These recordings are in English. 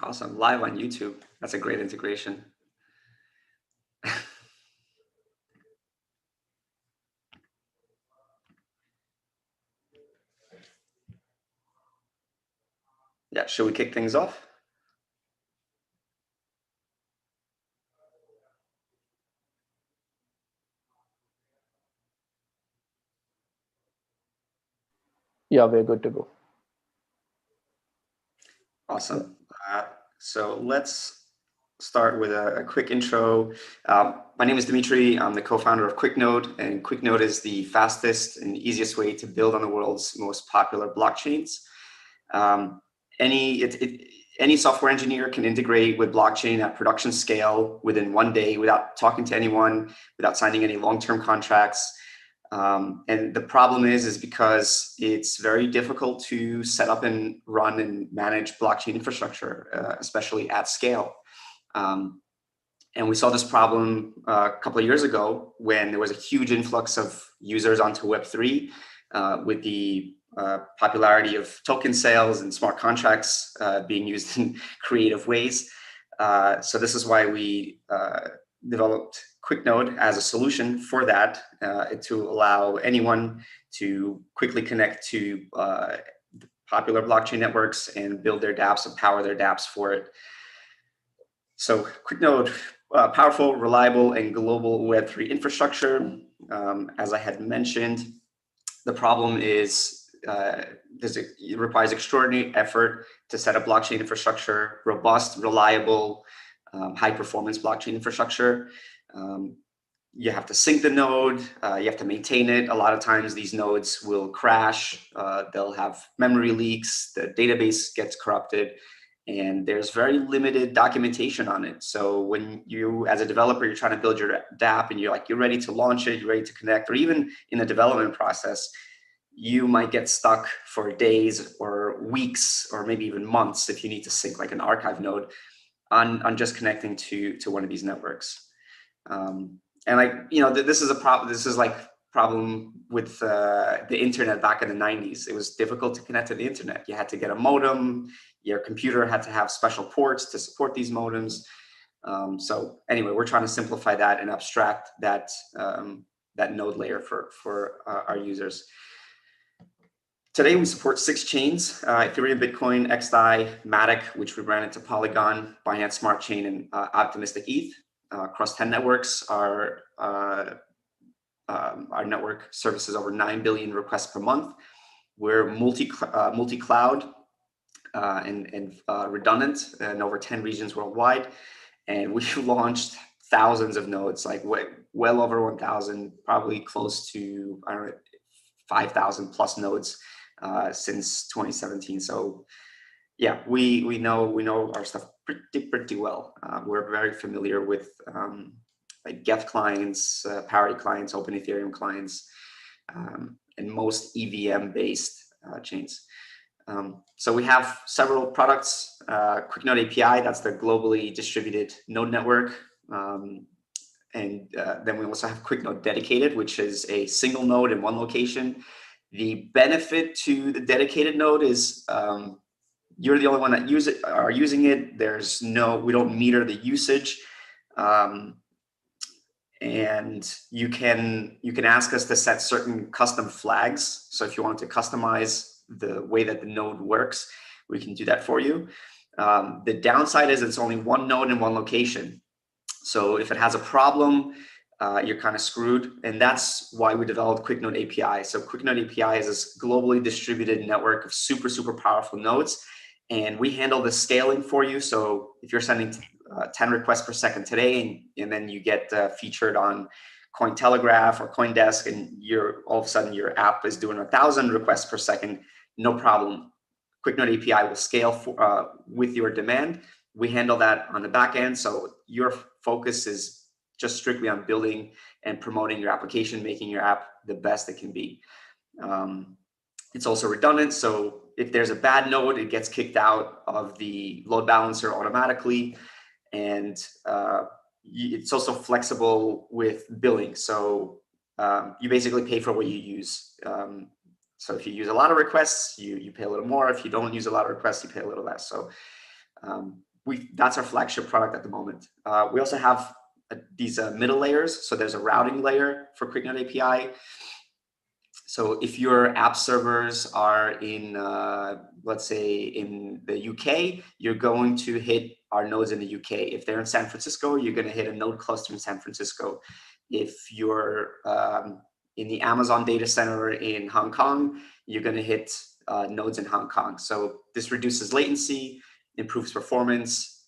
Awesome. Live on YouTube. That's a great integration. Yeah, should we kick things off? Yeah, we're good to go. Awesome. So let's start with a quick intro. My name is Dimitri. I'm the co-founder of QuikNode, and QuikNode is the fastest and easiest way to build on the world's most popular blockchains. Any software engineer can integrate with blockchain at production scale within 1 day without talking to anyone, without signing any long-term contracts. And the problem is because it's very difficult to set up and run and manage blockchain infrastructure, especially at scale. And we saw this problem a couple of years ago when there was a huge influx of users onto Web3 with the popularity of token sales and smart contracts being used in creative ways. So this is why we developed QuikNode as a solution for that, to allow anyone to quickly connect to popular blockchain networks and build their dApps and power their dApps for it. So QuikNode, powerful, reliable, and global Web3 infrastructure. As I had mentioned, the problem is it requires extraordinary effort to set up blockchain infrastructure, robust, reliable, high-performance blockchain infrastructure. You have to sync the node, you have to maintain it. A lot of times these nodes will crash, they'll have memory leaks, the database gets corrupted, and there's very limited documentation on it. So when you, as a developer, you're trying to build your dApp and you're ready to launch it, you're ready to connect, or even in the development process, you might get stuck for days or weeks or maybe even months if you need to sync like an archive node on just connecting to one of these networks. And this is a problem. This is like problem with the internet back in the 90s. It was difficult to connect to the internet. You had to get a modem. Your computer had to have special ports to support these modems. So anyway, we're trying to simplify that and abstract that that node layer for our users. Today we support 6 chains: Ethereum, Bitcoin, XDAI, Matic, which we ran into Polygon, Binance Smart Chain, and Optimistic ETH. Across 10 networks, our network services over 9 billion requests per month. We're multi-cloud and redundant in over 10 regions worldwide. And we've launched thousands of nodes, like well over 1,000, probably close to 5,000 plus nodes since 2017. So yeah, we know our stuff pretty well. We're very familiar with like Geth clients, Parity clients, Open Ethereum clients, and most EVM-based chains. So we have several products. QuikNode API, that's the globally distributed node network. And then we also have QuikNode Dedicated, which is a single node in one location. The benefit to the dedicated node is you're the only one that are using it. We don't meter the usage. And you can ask us to set certain custom flags. So if you want to customize the way that the node works, we can do that for you. The downside is it's only one node in one location. So if it has a problem, you're kind of screwed. And that's why we developed QuikNode API. So QuikNode API is this globally distributed network of super, super powerful nodes. And we handle the scaling for you. So if you're sending 10 requests per second today, and then you get featured on Cointelegraph or CoinDesk, and all of a sudden your app is doing 1,000 requests per second, no problem. QuikNode API will scale with your demand. We handle that on the back end. So your focus is just strictly on building and promoting your application, making your app the best it can be. It's also redundant. So if there's a bad node, it gets kicked out of the load balancer automatically. And it's also flexible with billing. So you basically pay for what you use. So if you use a lot of requests, you pay a little more. If you don't use a lot of requests, you pay a little less. So that's our flagship product at the moment. We also have these middle layers. So there's a routing layer for QuikNode API. So if your app servers are in, let's say in the UK, you're going to hit our nodes in the UK. If they're in San Francisco, you're going to hit a node cluster in San Francisco. If you're in the Amazon data center in Hong Kong, you're going to hit nodes in Hong Kong. So this reduces latency, improves performance,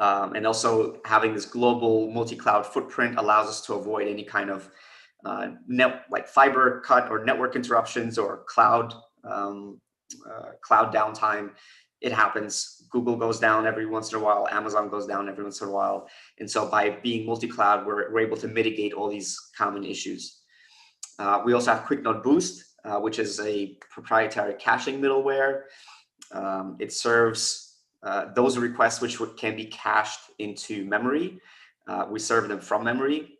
and also having this global multi-cloud footprint allows us to avoid any kind of like fiber cut or network interruptions or cloud downtime. It happens. Google goes down every once in a while. Amazon goes down every once in a while. And so by being multi-cloud, we're able to mitigate all these common issues. We also have QuikNode Boost, which is a proprietary caching middleware. It serves those requests which can be cached into memory. We serve them from memory.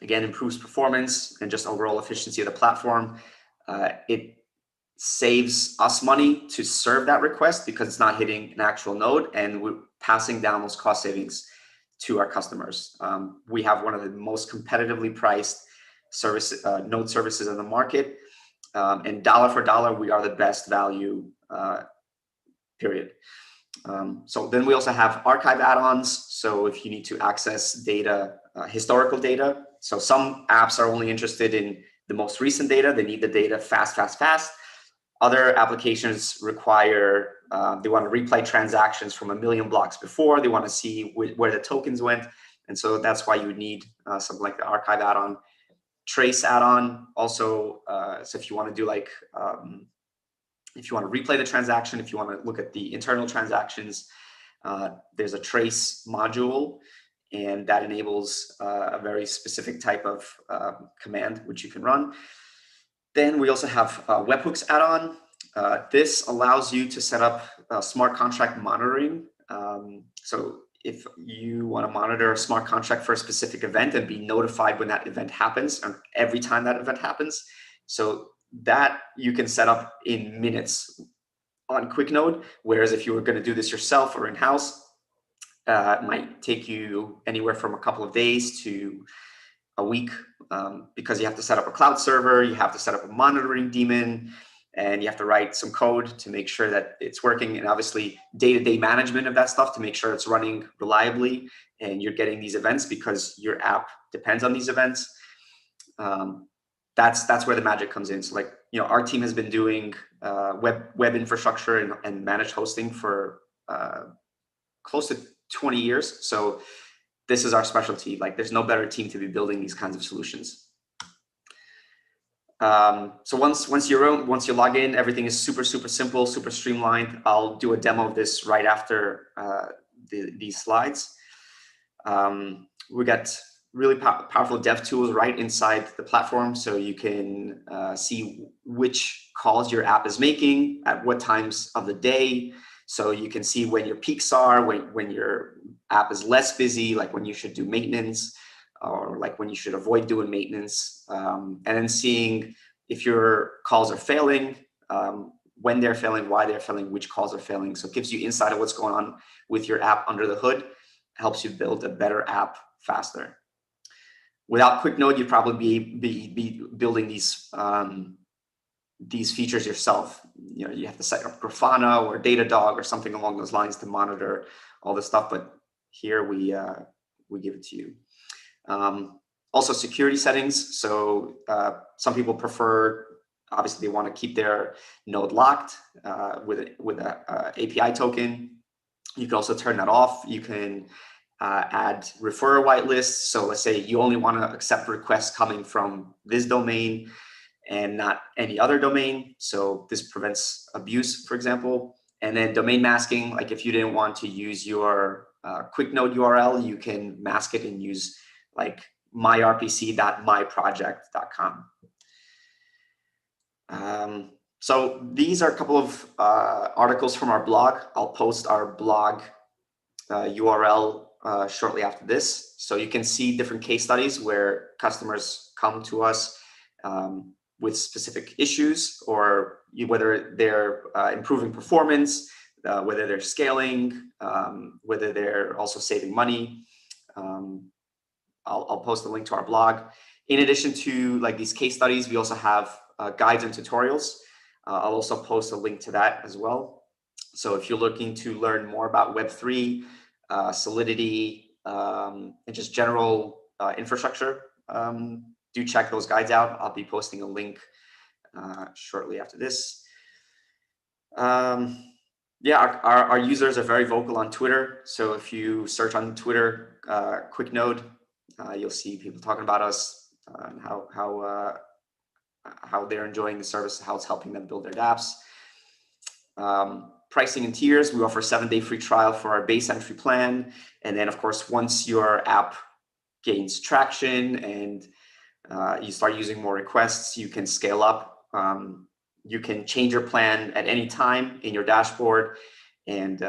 Again, improves performance and just overall efficiency of the platform. It saves us money to serve that request because it's not hitting an actual node, and we're passing down those cost savings to our customers. We have one of the most competitively priced node services in the market, and dollar for dollar, we are the best value, period. So then we also have archive add-ons. So if you need to access data, historical data, so some apps are only interested in the most recent data. They need the data fast, fast, fast. Other applications require, they want to replay transactions from 1 million blocks before. They want to see where the tokens went. And so that's why you would need something like the archive add-on. Trace add-on also, so if you want to do like, if you want to replay the transaction, if you want to look at the internal transactions, there's a trace module, and that enables a very specific type of command which you can run. Then we also have webhooks add-on. This allows you to set up smart contract monitoring. So if you want to monitor a smart contract for a specific event and be notified when that event happens, and every time that event happens, so that you can set up in minutes on QuikNode. Whereas if you were going to do this yourself or in-house, it might take you anywhere from a couple of days to a week, because you have to set up a cloud server, you have to set up a monitoring daemon, and you have to write some code to make sure that it's working, and obviously day-to-day management of that stuff to make sure it's running reliably and you're getting these events because your app depends on these events. That's where the magic comes in. So like, you know, our team has been doing web infrastructure and managed hosting for close to 20 years. So this is our specialty. Like, there's no better team to be building these kinds of solutions. So once you log in, everything is super simple, super streamlined. I'll do a demo of this right after these slides. We got really powerful dev tools right inside the platform, so you can see which calls your app is making at what times of the day. So you can see when your peaks are, when your app is less busy, like when you should do maintenance, or like when you should avoid doing maintenance, and then seeing if your calls are failing, when they're failing, why they're failing, which calls are failing. So it gives you insight of what's going on with your app under the hood, helps you build a better app faster. Without QuikNode, you'd probably be building these features yourself. You know, you have to set up Grafana or Datadog or something along those lines to monitor all this stuff. But here we give it to you. Also, security settings. So some people prefer, obviously, they want to keep their node locked with a API token. You can also turn that off. You can add referrer whitelists. So let's say you only want to accept requests coming from this domain and not any other domain. So this prevents abuse, for example. And then domain masking, like if you didn't want to use your QuikNode URL, you can mask it and use like myrpc.myproject.com. So these are a couple of articles from our blog. I'll post our blog URL shortly after this. So you can see different case studies where customers come to us with specific issues, or whether they're improving performance, whether they're scaling, whether they're also saving money. I'll post a link to our blog. In addition to like these case studies, we also have guides and tutorials. I'll also post a link to that as well. So if you're looking to learn more about Web3, Solidity, and just general infrastructure, do check those guides out. I'll be posting a link shortly after this. Yeah, our users are very vocal on Twitter. So if you search on Twitter, QuikNode, you'll see people talking about us and how they're enjoying the service, how it's helping them build their dApps. Pricing and tiers, we offer 7-day free trial for our base entry plan. And then of course, once your app gains traction and you start using more requests, you can scale up. You can change your plan at any time in your dashboard. And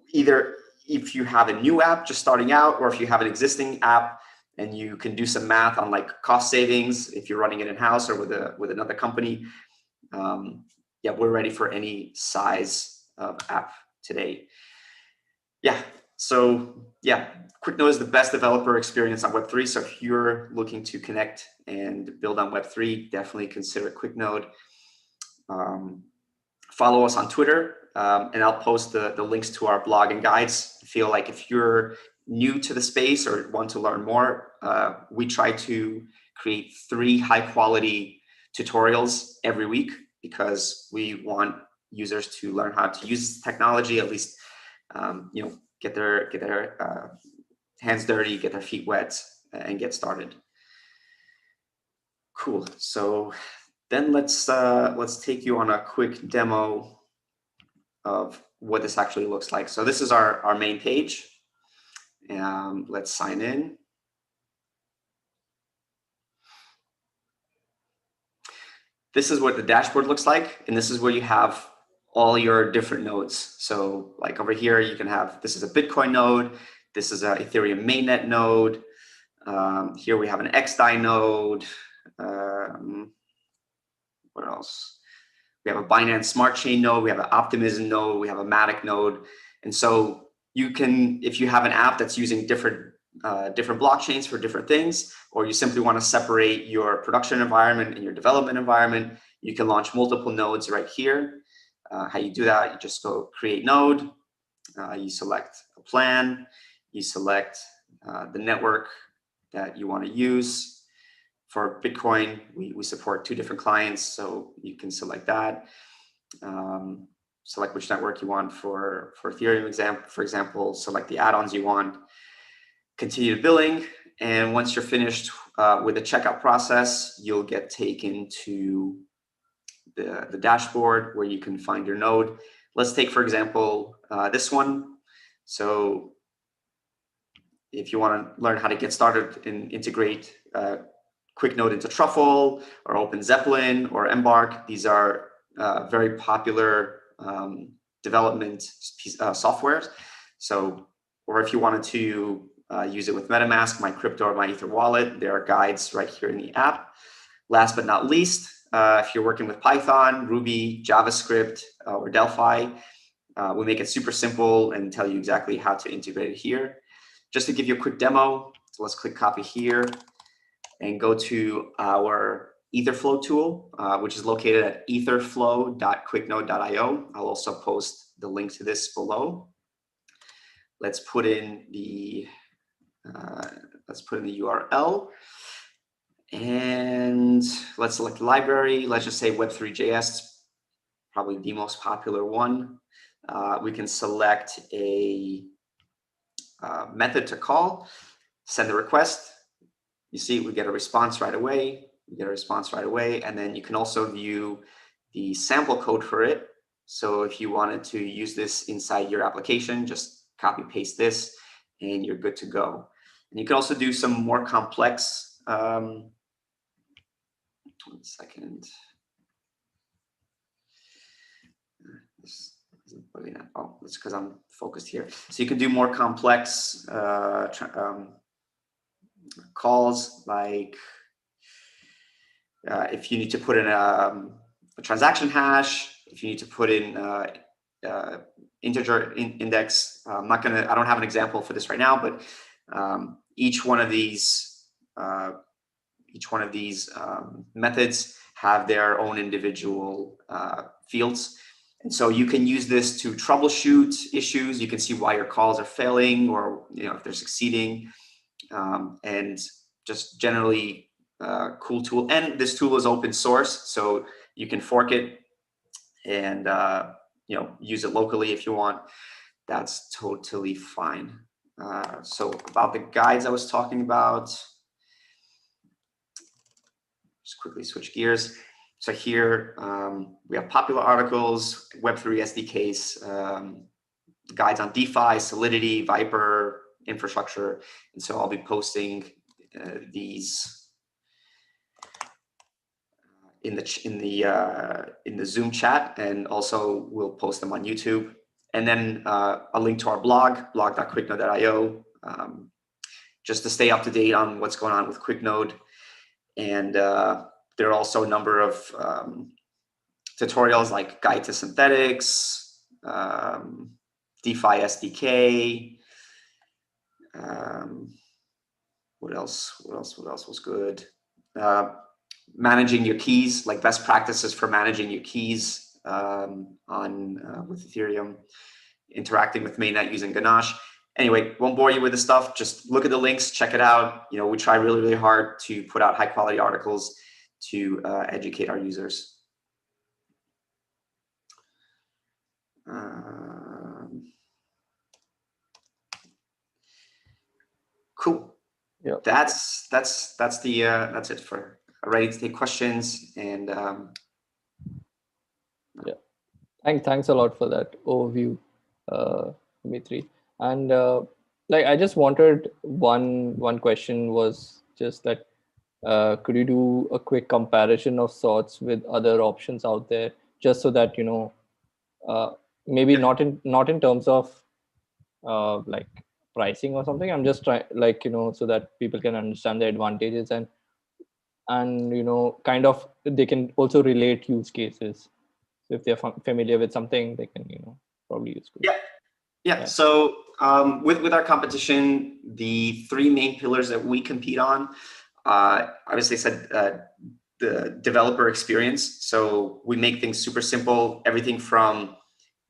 either if you have a new app just starting out, or if you have an existing app and you can do some math on like cost savings, if you're running it in-house or with another company, yeah, we're ready for any size of app today. Yeah, so yeah, QuikNode is the best developer experience on Web3. So if you're looking to connect and build on Web3, definitely consider QuikNode. Follow us on Twitter, and I'll post the links to our blog and guides. I feel like if you're new to the space or want to learn more, we try to create 3 high-quality tutorials every week because we want users to learn how to use technology, at least you know, get their hands dirty, get their feet wet, and get started. Cool. So then let's take you on a quick demo of what this actually looks like. So this is our main page. Let's sign in. This is what the dashboard looks like, and this is where you have all your different nodes. So like over here, you can have, this is a Bitcoin node, this is a Ethereum mainnet node. Here we have an XDAI node. What else? We have a Binance Smart Chain node, we have an Optimism node, we have a Matic node. And so you can, if you have an app that's using different blockchains for different things, or you simply want to separate your production environment and your development environment, you can launch multiple nodes right here. How you do that, you just go create node, you select a plan, you select the network that you want to use. For Bitcoin, we support 2 different clients, so you can select that. Select which network you want for Ethereum, for example, select the add-ons you want. Continue billing, and once you're finished with the checkout process, you'll get taken to the dashboard where you can find your node. Let's take, for example, this one. So if you want to learn how to get started and integrate QuikNode into Truffle or Open Zeppelin or Embark, these are very popular development softwares. So, or if you wanted to use it with MetaMask, my crypto or my Ether wallet, there are guides right here in the app. Last but not least, if you're working with Python, Ruby, JavaScript, or Delphi, we make it super simple and tell you exactly how to integrate it here. Just to give you a quick demo, so let's click copy here and go to our Etherflow tool, which is located at etherflow.quicknode.io. I'll also post the link to this below. Let's put in the URL, and let's select the library. Let's just say Web3.js, probably the most popular one. We can select a method to call, send a request. You see, we get a response right away. And then you can also view the sample code for it. So if you wanted to use this inside your application, just copy paste this and you're good to go. And you can also do some more complex, 1 second. This isn't really that, oh, that's because I'm focused here. So you can do more complex calls, like if you need to put in a transaction hash, if you need to put in integer index. I don't have an example for this right now, but each one of these methods have their own individual fields. And so you can use this to troubleshoot issues. You can see why your calls are failing, or if they're succeeding, and just generally cool tool. And this tool is open source, so you can fork it and use it locally if you want. That's totally fine. So about the guides I was talking about, just quickly switch gears. So here we have popular articles, Web3 SDKs, guides on DeFi, Solidity, Viper, infrastructure. And so I'll be posting these in the Zoom chat, and also we'll post them on YouTube. And then a link to our blog.QuikNode.io, just to stay up to date on what's going on with QuikNode. And there are also a number of tutorials like Guide to Synthetics, DeFi SDK. What else was good? Managing your keys, like best practices for managing your keys with Ethereum, interacting with mainnet using Ganache. Anyway, won't bore you with the stuff. Just look at the links, check it out. We try really, really hard to put out high quality articles to educate our users. Cool. Yeah. That's it for ready to take questions. And yeah, thanks a lot for that overview, Dimitri. And I just wanted one question was just that could you do a quick comparison of sorts with other options out there, just so that maybe not in terms of like pricing or something. I'm just trying so that people can understand the advantages and kind of they can also relate use cases. So if they're familiar with something, they can probably use it. Yeah. So with our competition, the three main pillars that we compete on, obviously said the developer experience. So we make things super simple, everything from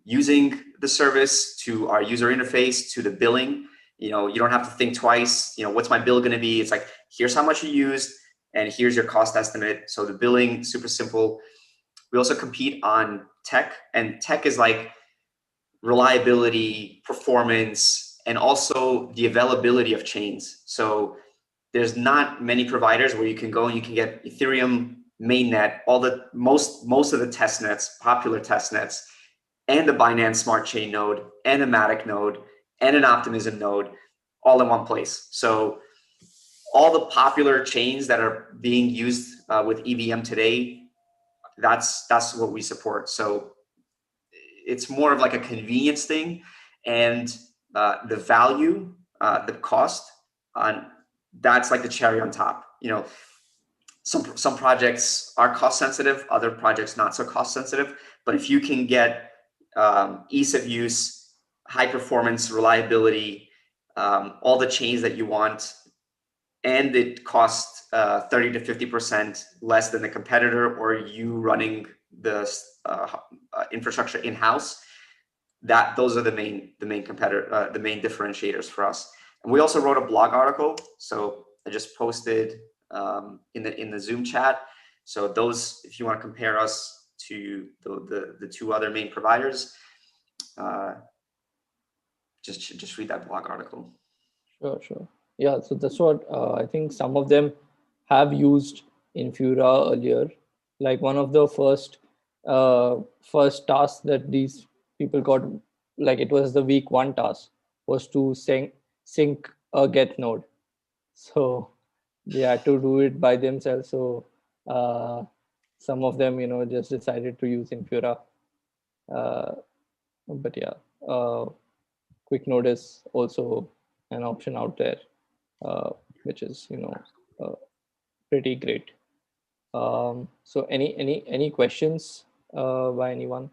using the service to our user interface to the billing. You don't have to think twice. What's my bill going to be? It's like, here's how much you used and here's your cost estimate. So the billing, super simple. We also compete on tech, and tech is like reliability, performance, and also the availability of chains. So there's not many providers where you can go and you can get Ethereum mainnet, most of the test nets, popular test nets, and the Binance Smart Chain node, and a Matic node, and an Optimism node, all in one place. So all the popular chains that are being used with EVM today, that's what we support. So it's more of like a convenience thing, and the value, the cost, that's like the cherry on top. Some projects are cost sensitive, other projects not so cost sensitive. But if you can get ease of use, high performance, reliability, all the chains that you want, and it costs 30 to 50% less than the competitor, or you running the infrastructure in-house, those are the main competitor, the main differentiators for us. And we also wrote a blog article, so I just posted in the Zoom chat. So those, if you want to compare us to the two other main providers, just read that blog article. Sure. Yeah, so that's what I think some of them have used Infura earlier. Like one of the first tasks that these people got, like it was the week 1 task, was to sync a get node. So they had to do it by themselves. So some of them, just decided to use Infura. But yeah, QuikNode is also an option out there, which is pretty great. So any questions by anyone?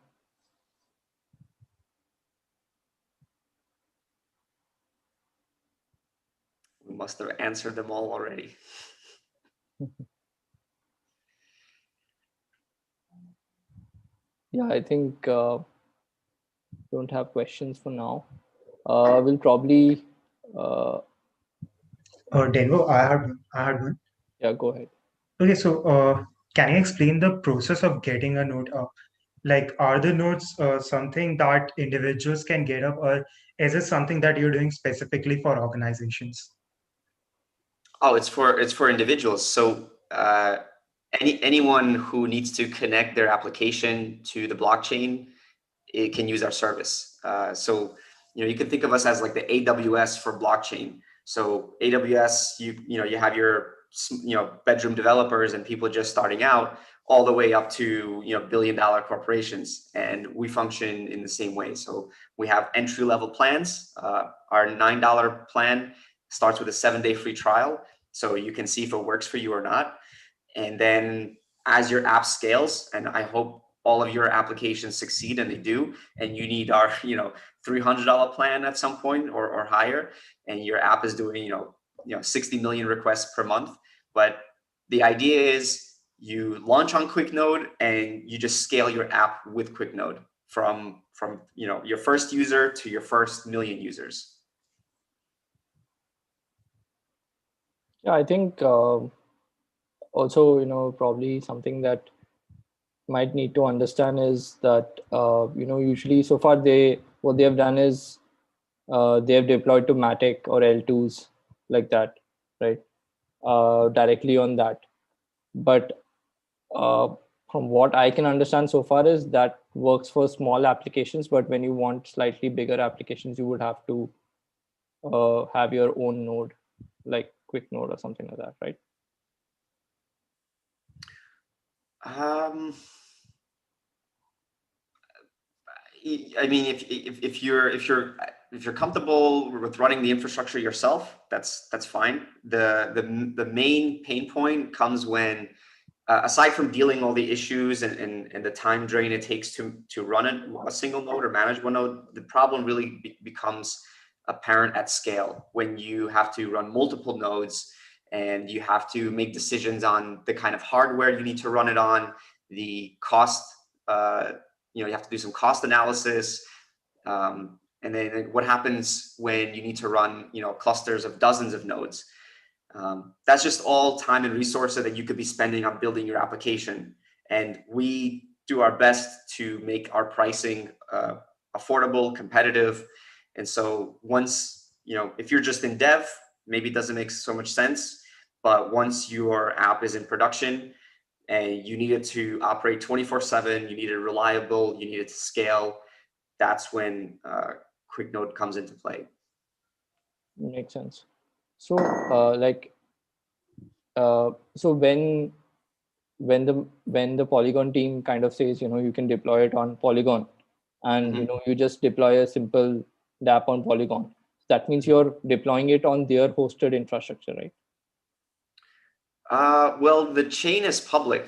must have answered them all already. Yeah, I think don't have questions for now. We'll probably Denver, I had one. yeah, go ahead. Okay, so can you explain the process of getting a node up? Like, are the nodes something that individuals can get up, or is it something that you're doing specifically for organizations? Oh, it's for individuals. So anyone who needs to connect their application to the blockchain, it can use our service. So you can think of us as like the AWS for blockchain. So AWS, you have your bedroom developers and people just starting out, all the way up to billion-dollar corporations, and we function in the same way. So we have entry-level plans. Our $9 plan starts with a 7-day free trial, so you can see if it works for you or not. And then as your app scales, and I hope all of your applications succeed, and they do, and you need our $300 plan at some point or higher, and your app is doing 60 million requests per month. But the idea is you launch on QuikNode and you just scale your app with QuikNode from your first user to your first million users. Yeah, I think also probably something that might need to understand is that usually so far what they have done is they have deployed to Matic or L2s like that, right? Directly on that. But uh, from what I can understand so far is that works for small applications, but when you want slightly bigger applications, you would have to have your own node, like QuikNode or something like that, right? I mean, if you're comfortable with running the infrastructure yourself, that's fine. The main pain point comes when, aside from dealing all the issues and the time drain it takes to run a single node or manage one node, the problem really becomes apparent at scale when you have to run multiple nodes and you have to make decisions on the kind of hardware you need to run it on, the cost. You have to do some cost analysis, and then what happens when you need to run clusters of dozens of nodes. That's just all time and resources that you could be spending on building your application. And we do our best to make our pricing affordable, competitive. And so once, if you're just in dev, maybe it doesn't make so much sense. But once your app is in production and you need it to operate 24/7, you need it reliable, you need it to scale, that's when QuikNode comes into play. Makes sense. So so when the Polygon team kind of says you can deploy it on Polygon, and you just deploy a simple dApp on Polygon, that means you're deploying it on their hosted infrastructure, right? Well, the chain is public,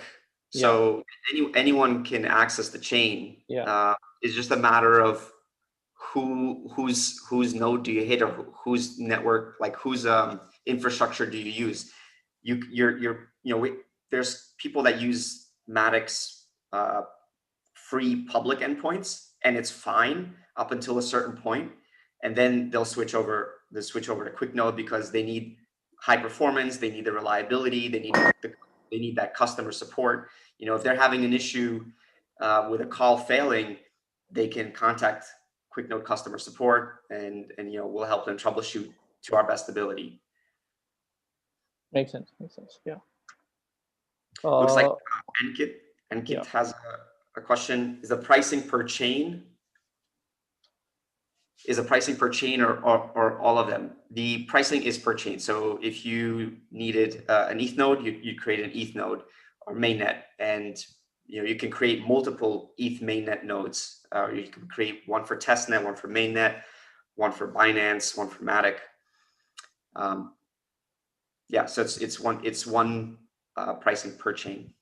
so anyone can access the chain. It's just a matter of whose node do you hit, or whose network, like whose infrastructure do you use. There's people that use Matic's free public endpoints, and it's fine up until a certain point, and then they'll switch over to QuikNode because they need high performance, they need the reliability, they need that customer support. If they're having an issue with a call failing, they can contact QuikNode customer support, and we'll help them troubleshoot to our best ability. Makes sense. Yeah. Looks like Ankit has a question. Is the pricing per chain or all of them? The pricing is per chain. So if you needed an ETH node, you create an ETH node or mainnet, and you can create multiple ETH mainnet nodes. You can create one for testnet, one for mainnet, one for Binance, one for Matic. So it's one pricing per chain.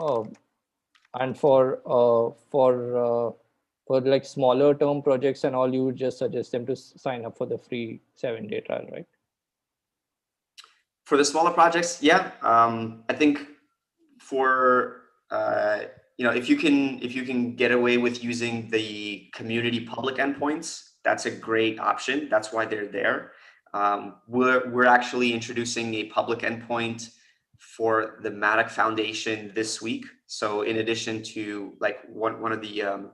Oh, And for like smaller term projects and all, you would just suggest them to sign up for the free 7-day trial, right? For the smaller projects, yeah. I think for if you can get away with using the community public endpoints, that's a great option. That's why they're there. We're actually introducing a public endpoint for the Matic Foundation this week. So in addition to like one of the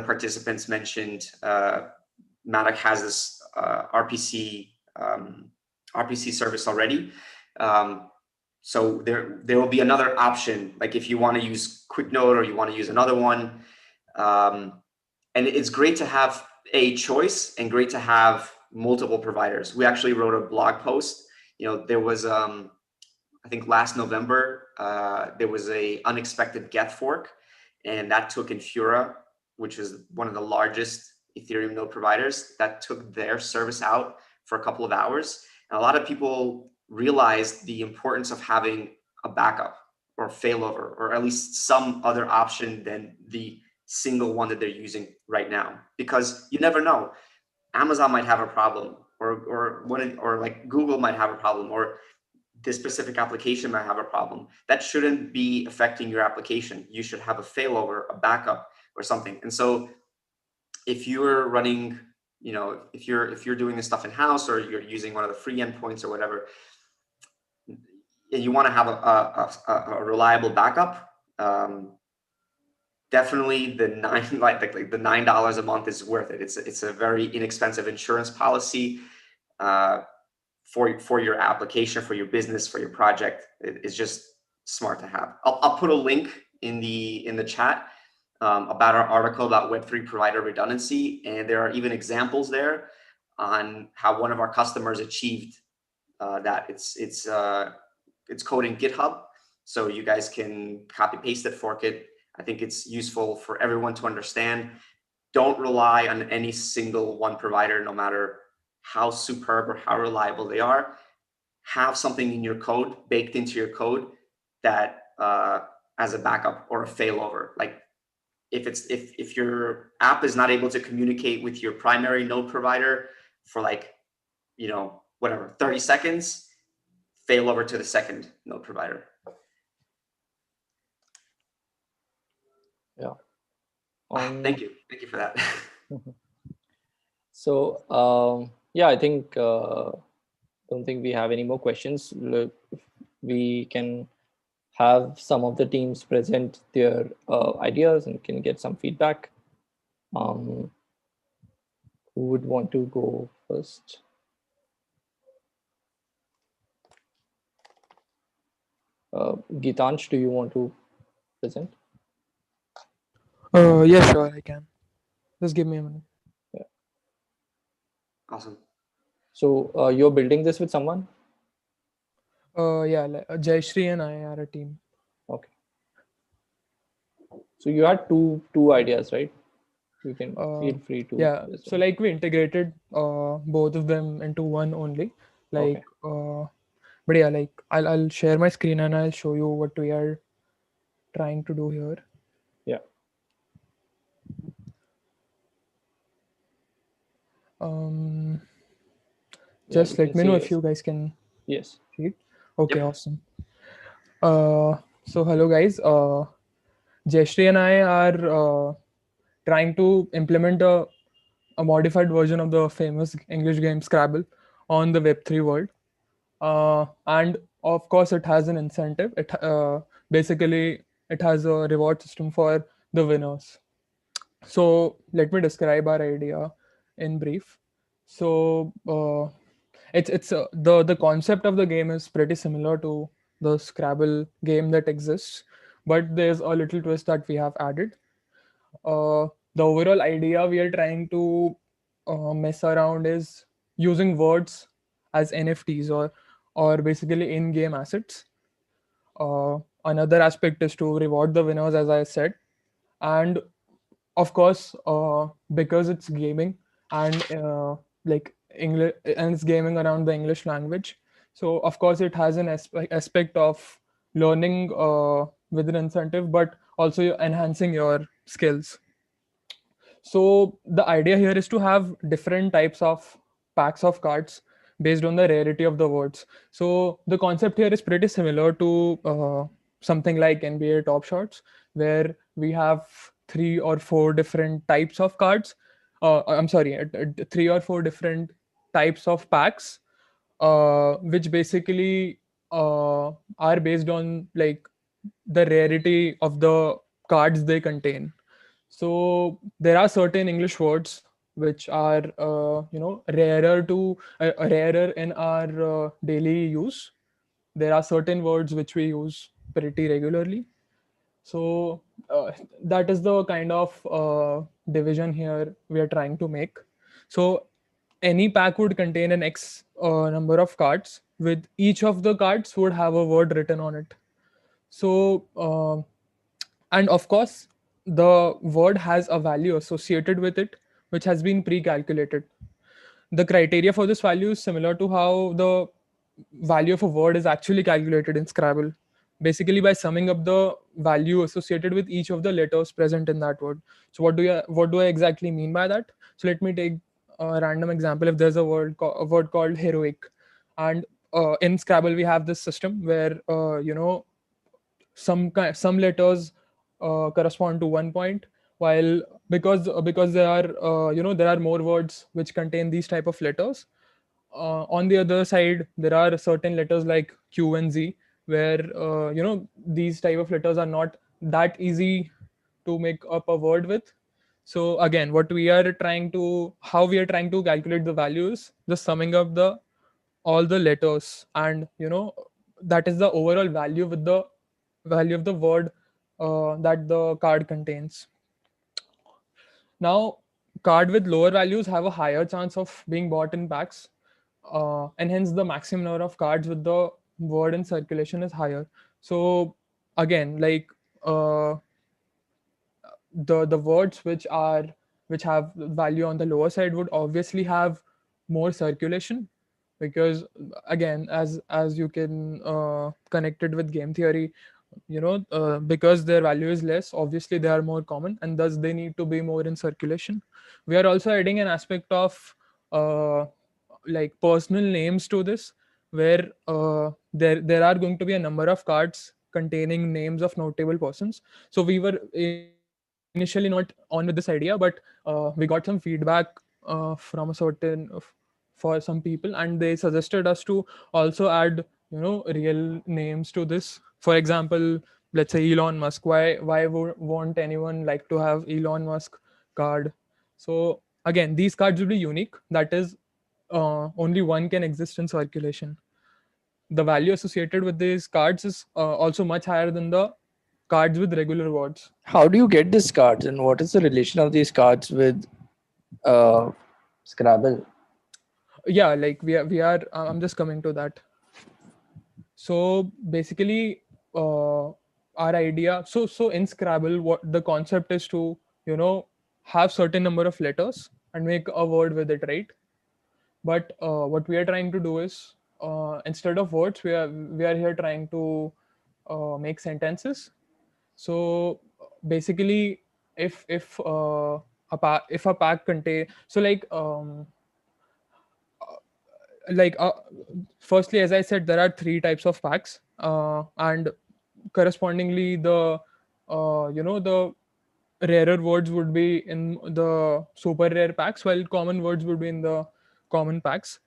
participants mentioned, Matic has this RPC service already. So there will be another option, like if you want to use QuikNode or you want to use another one. And it's great to have a choice and great to have multiple providers. We actually wrote a blog post. There was, I think last November, there was a unexpected Geth fork, and that took Infura, which is one of the largest Ethereum node providers, that took their service out for a couple of hours. And a lot of people realized the importance of having a backup or failover, or at least some other option than the single one that they're using right now, because you never know. Amazon might have a problem, or like Google might have a problem, or this specific application might have a problem. That shouldn't be affecting your application. You should have a failover, a backup, or something. And so if you're running, if you're doing this stuff in house, or you're using one of the free endpoints or whatever, and you want to have a reliable backup, definitely the $9 a month is worth it. It's a very inexpensive insurance policy for your application, for your business, for your project. It's just smart to have. I'll put a link in the chat about our article about Web3 provider redundancy, and there are even examples there on how one of our customers achieved that. It's code in GitHub, so you guys can copy paste it, fork it. I think it's useful for everyone to understand. Don't rely on any single one provider, no matter how superb or how reliable they are. Have something in your code, baked into your code, that as a backup or a failover. Like if your app is not able to communicate with your primary node provider for whatever 30 seconds, fail over to the second node provider. Yeah. Thank you for that. So yeah, I think don't think we have any more questions. Look, we can have some of the teams present their ideas and can get some feedback. Who would want to go first? Gitansh, do you want to present? Yeah, sure, I can. Just give me a minute. Yeah. Awesome. So you're building this with someone? Yeah, Jayashree and I are a team. Okay. So you had two ideas, right? You can feel free to. Yeah. So like we integrated both of them into one only. Like, okay. But yeah, like I'll share my screen and I'll show you what we are trying to do here. Yeah. Just let me know if you guys can. Yes. See it. Okay, yep. Awesome. So hello guys. Jayashree and I are trying to implement a modified version of the famous English game Scrabble on the Web3 world. And of course, it has an incentive. Basically, it has a reward system for the winners. So let me describe our idea in brief. So it's the concept of the game is pretty similar to the Scrabble game that exists, but there's a little twist that we have added. The overall idea we are trying to mess around is using words as NFTs or basically in-game assets. Another aspect is to reward the winners, as I said, and of course, because it's gaming and like English, and it's gaming around the English language, so of course it has an aspect of learning with an incentive, but also enhancing your skills. So the idea here is to have different types of packs of cards based on the rarity of the words. So the concept here is pretty similar to something like NBA Top Shots, where we have 3 or 4 different types of cards. I'm sorry, 3 or 4 different types of packs, which basically are based on like the rarity of the cards they contain. So there are certain English words which are rarer in our daily use. There are certain words which we use pretty regularly. So that is the kind of division here we are trying to make. So any pack would contain an X number of cards, with each of the cards would have a word written on it. So and of course the word has a value associated with it, which has been pre-calculated. The criteria for this value is similar to how the value of a word is actually calculated in Scrabble, basically by summing up the value associated with each of the letters present in that word. So what do I exactly mean by that? So let me take a random example. If there's a word called heroic, and in Scrabble we have this system where some letters correspond to 1 point, while because there are there are more words which contain these type of letters. On the other side, there are certain letters like Q and Z, where these type of letters are not that easy to make up a word with. So again, how we are trying to calculate the values, just summing up the all the letters, and that is the overall value with the value of the word that the card contains. Now, card with lower values have a higher chance of being bought in packs, and hence the maximum number of cards with the word in circulation is higher. So again, like the words which have value on the lower side would obviously have more circulation, because again, as you can connect it with game theory, because their value is less, obviously they are more common, and thus they need to be more in circulation. We are also adding an aspect of like personal names to this, where there are going to be a number of cards containing names of notable persons. So we were initially not on with this idea, but we got some feedback from a certain for some people, and they suggested us to also add real names to this. For example, let's say Elon Musk. Won't anyone like to have Elon Musk card? So again, these cards will be unique. That is, only one can exist in circulation. The value associated with these cards is also much higher than the cards with regular words. How do you get these cards, and what is the relation of these cards with Scrabble? Yeah, like we are I'm just coming to that. So basically, our idea, so in Scrabble, what the concept is to have certain number of letters and make a word with it, right? But what we are trying to do is, instead of words, we are here trying to make sentences. So basically, if a pack contain, so like firstly, as I said, there are 3 types of packs, and correspondingly the the rarer words would be in the super rare packs, while common words would be in the common packs.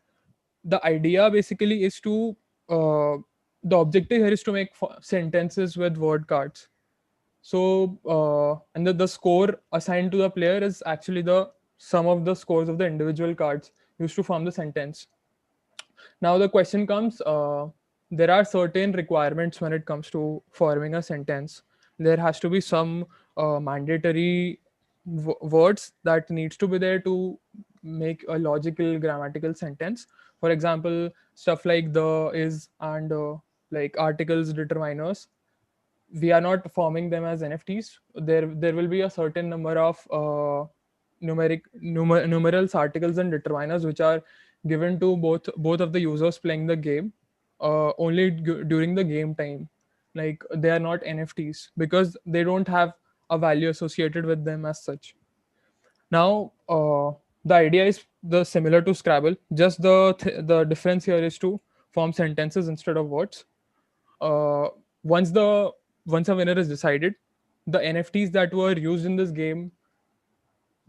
The idea basically is to the objective here is to make sentences with word cards. So and the score assigned to the player is actually the sum of the scores of the individual cards used to form the sentence. Now the question comes, there are certain requirements when it comes to forming a sentence. There has to be some mandatory words that needs to be there to make a logical grammatical sentence. For example, stuff like the, is, and like articles, determiners. We are not forming them as NFTs. There will be a certain number of numerals, articles, and determiners which are given to both of the users playing the game only during the game time. Like they are not NFTs because they don't have a value associated with them as such. Now, the idea is the similar to Scrabble. Just the difference here is to form sentences instead of words. Uh, once the once a winner is decided, the NFTs that were used in this game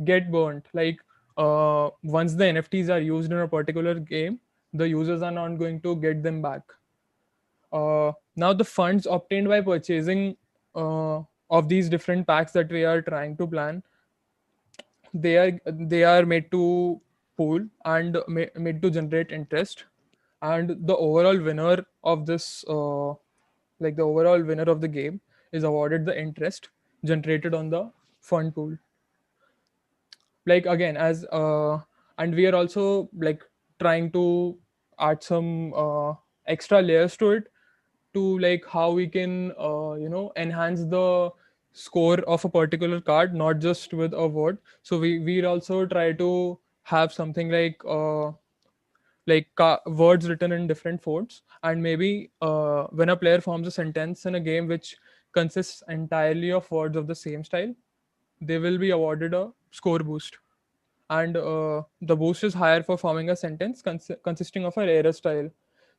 get burnt. Like once the NFTs are used in a particular game, the users are not going to get them back. Now the funds obtained by purchasing of these different packs that we are trying to plan, they are made to pool and made to generate interest, and the overall winner of this like the overall winner of the game is awarded the interest generated on the fund pool. Like again, as and we are also like trying to add some extra layers to it, to like how we can enhance the score of a particular card, not just with a word. So we'll also try to have something like words written in different fonts, and maybe when a player forms a sentence in a game which consists entirely of words of the same style, they will be awarded a score boost. And the boost is higher for forming a sentence consisting of a rarer style.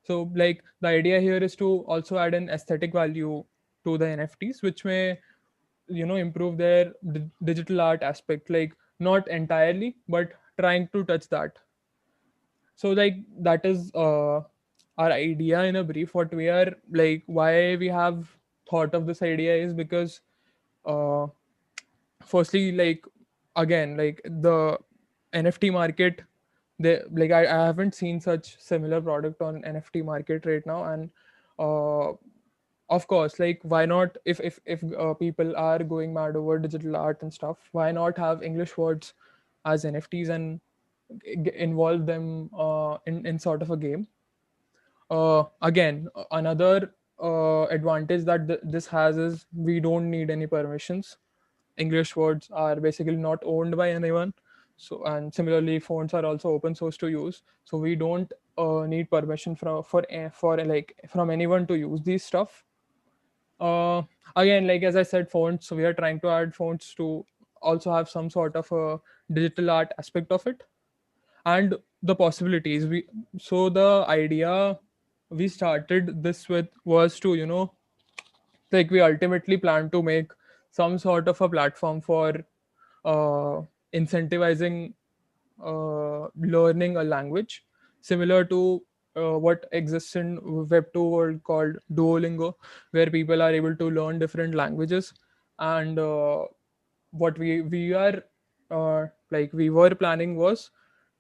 So like the idea here is to also add an aesthetic value to the NFTs, which may improve their digital art aspect, like not entirely but trying to touch that. So like that is our idea in a brief. What we are like, why we have thought of this idea is because uh, firstly, like again, like the NFT market, they like I haven't seen such similar product on NFT market right now. And uh, of course, like why not, if people are going mad over digital art and stuff, why not have English words as NFTs and involve them in sort of a game. Again, another advantage that this has is we don't need any permissions. English words are basically not owned by anyone. So, and similarly, fonts are also open source to use. So we don't need permission for like from anyone to use these stuff. Uh, Again, like as I said, fonts. So we are trying to add fonts to also have some sort of a digital art aspect of it. And the possibilities, the idea we started this with was to like we ultimately plan to make some sort of a platform for uh, incentivizing learning a language, similar to what exists in web 2 world called Duolingo, where people are able to learn different languages. And what we are like we were planning was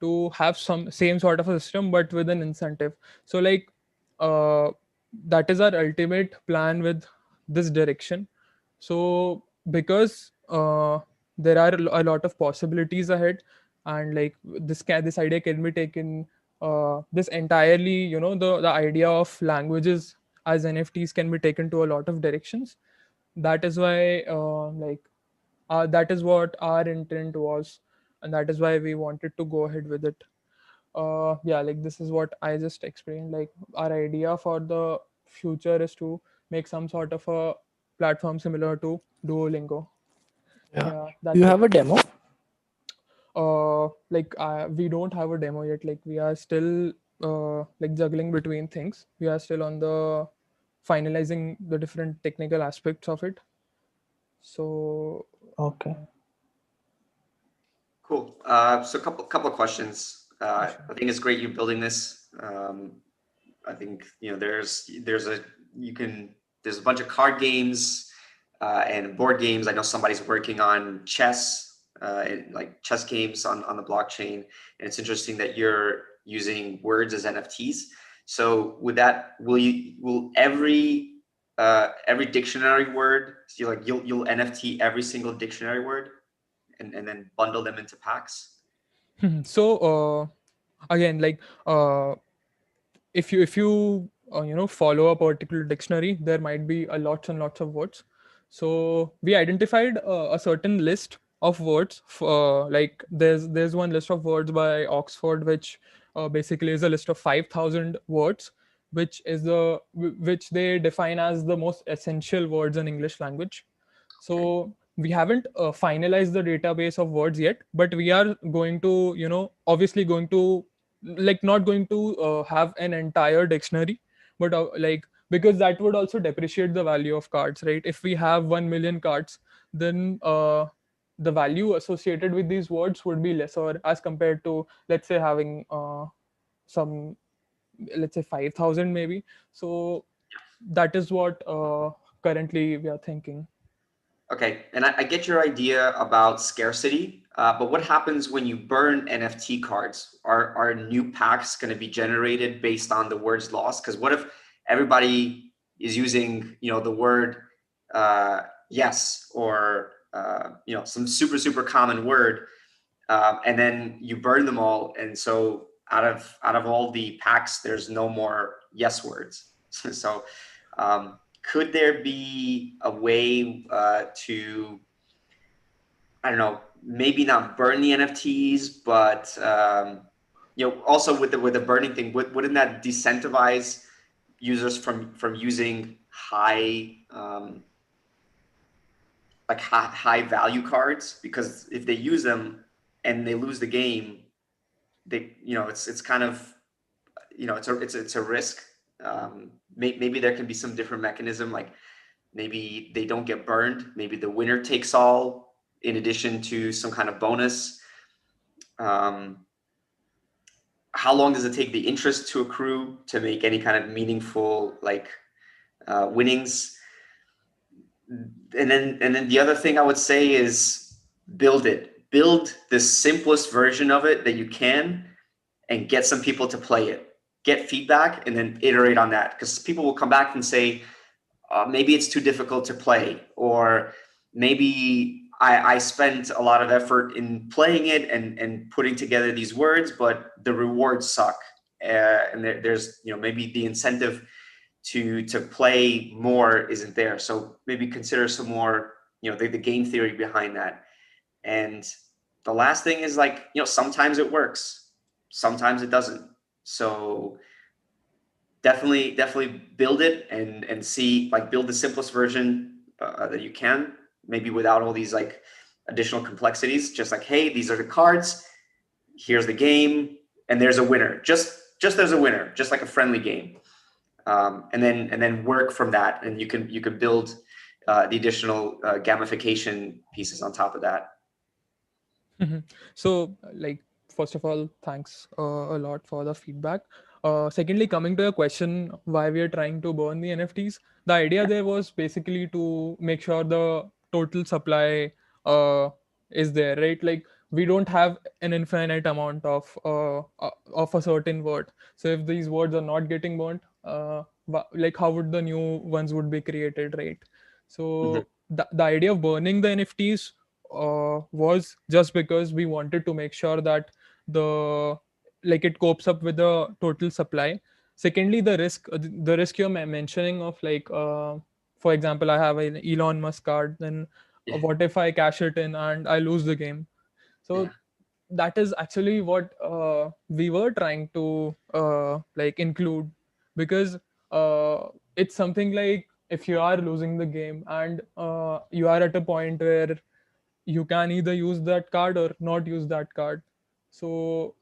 to have some same sort of a system but with an incentive. So like uh, that is our ultimate plan with this direction. So because there are a lot of possibilities ahead, and like this idea can be taken this entirely, the idea of languages as NFTs can be taken to a lot of directions. That is why that is what our intent was, and that is why we wanted to go ahead with it. Yeah, like this is what I just explained. Like our idea for the future is to make some sort of a platform similar to Duolingo. Yeah. Yeah, You that's have it. a demo? Like we don't have a demo yet. Like we are still like juggling between things. We are still on the finalizing the different technical aspects of it. So Okay. Cool. So a couple of questions. I think it's great you're building this. I think there's a bunch of card games and board games. I know somebody's working on chess, like chess games on the blockchain, and it's interesting that you're using words as NFTs. So will every dictionary word, so you'll NFT every single dictionary word and then bundle them into packs? so again, like if you follow a particular dictionary, there might be a lots and lots of words. So we identified a certain list of words. Like there's one list of words by Oxford, which basically is a list of 5,000 words, which they define as the most essential words in English language. So we haven't finalized the database of words yet, but we are going to, obviously going to, like, not going to have an entire dictionary, but like, because that would also depreciate the value of cards, right? If we have 1 million cards, then the value associated with these words would be lesser as compared to, let's say, having some, let's say, 5,000 maybe. So that is what currently we are thinking. Okay, and I get your idea about scarcity, but what happens when you burn NFT cards? Are new packs going to be generated based on the words lost? Because what if everybody is using, the word yes, or some super common word, and then you burn them all, and so out of all the packs, there's no more yes words. So could there be a way to, I don't know, maybe not burn the NFTs, but also with the burning thing, wouldn't that disincentivize users from using high high value cards? Because if they use them and they lose the game, it's kind of, it's a risk. Maybe there can be some different mechanism, like maybe they don't get burned. Maybe the winner takes all in addition to some kind of bonus. How long does it take the interest to accrue to make any kind of meaningful winnings? And then the other thing I would say is build the simplest version of it that you can, and get some people to play it, get feedback, and then iterate on that, because people will come back and say, maybe it's too difficult to play, or maybe I spent a lot of effort in playing it and putting together these words, but the rewards suck. And there's, maybe the incentive to play more isn't there. So maybe consider some more, the game theory behind that. And the last thing is, sometimes it works, sometimes it doesn't. So definitely build it and see, build the simplest version that you can, maybe without all these additional complexities. Just hey, these are the cards, here's the game, and there's a winner. Just there's a winner, just like a friendly game. And then work from that, and you can build the additional gamification pieces on top of that. So, first of all, thanks a lot for the feedback. Secondly, coming to your question, why we are trying to burn the NFTs, the idea there was basically to make sure the total supply is there, right? Like, we don't have an infinite amount of a certain word. So if these words are not getting burnt, how would the new ones would be created, right? So the idea of burning the NFTs was just because we wanted to make sure that it copes up with the total supply. Secondly, the risk you're mentioning of for example, I have an Elon Musk card, then what if I cash it in and I lose the game? So that is actually what we were trying to include, because it's something like, if you are losing the game and you are at a point where you can either use that card or not use that card. So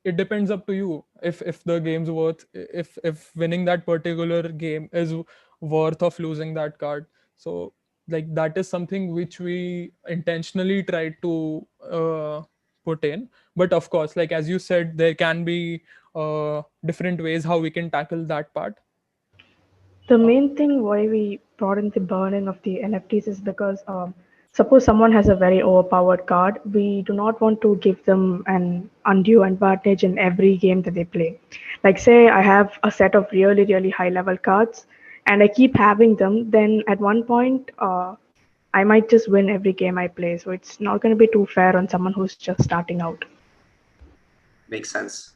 it depends up to you if the game's worth, if winning that particular game is worth of losing that card. So that is something which we intentionally try to put in. But of course, as you said, there can be different ways how we can tackle that part. The main thing why we brought in the burning of the NFTs is because suppose someone has a very overpowered card, we do not want to give them an undue advantage in every game that they play. Like, say I have a set of really, really high level cards and I keep having them, then at one point I might just win every game I play. So it's not going to be too fair on someone who's just starting out. Makes sense.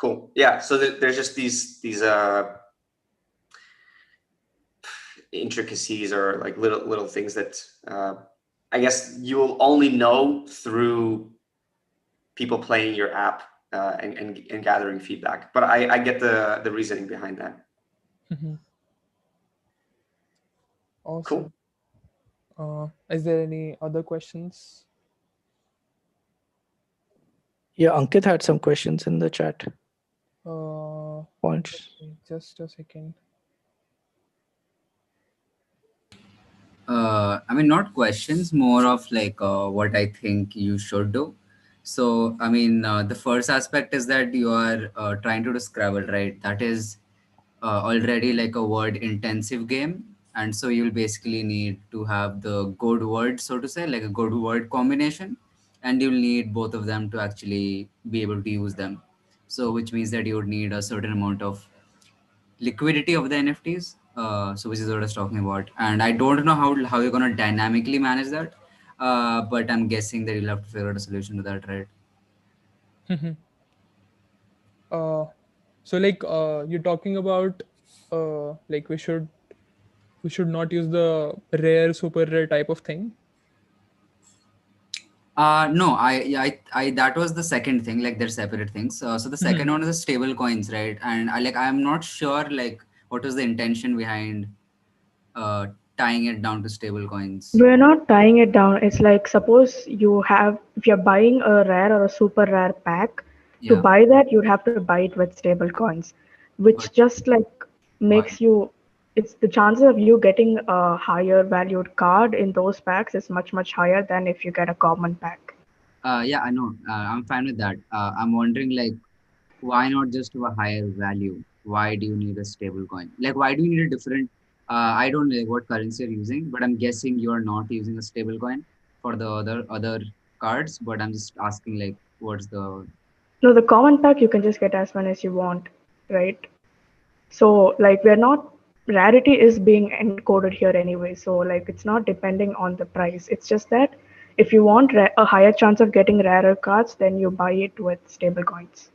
Cool. Yeah. So there's just these intricacies, or little things that I guess you'll only know through people playing your app and gathering feedback. But I get the reasoning behind that. Awesome. Is there any other questions? Yeah, Ankit had some questions in the chat. Points. Just a second. I mean, not questions, more of like what I think you should do. So, I mean, the first aspect is that you are trying to do Scrabble, right? That is already like a word intensive game. And so you'll basically need to have the good word, so to say, like a good word combination. And you'll need both of them to actually be able to use them. So, which means that you would need a certain amount of liquidity of the NFTs. So which is what I was talking about, and I don't know how you're gonna dynamically manage that, but I'm guessing that you'll have to figure out a solution to that, right? So like you're talking about like we should not use the rare, super rare type of thing. No, I that was the second thing. Like they're separate things. So the second one is the stable coins, right? And I'm not sure like what was the intention behind tying it down to stable coins. We're not tying it down. It's like suppose if you're buying a rare or a super rare pack, to Yeah. buy that you'd have to buy it with stable coins, which But just like makes you. It's the chances of you getting a higher valued card in those packs is much higher than if you get a common pack. yeah, I know. I'm fine with that. I'm wondering like why not just to a higher value? Why do you need a stable coin? Like, why do you need a different? I don't know what currency you're using, but I'm guessing you are not using a stable coin for the other cards. But I'm just asking, like, what's the? No, the common pack you can just get as many as you want, right? So like we're not rarity is being encoded here anyway. So like it's not depending on the price. It's just that if you want a higher chance of getting rarer cards, then you buy it with stable coins,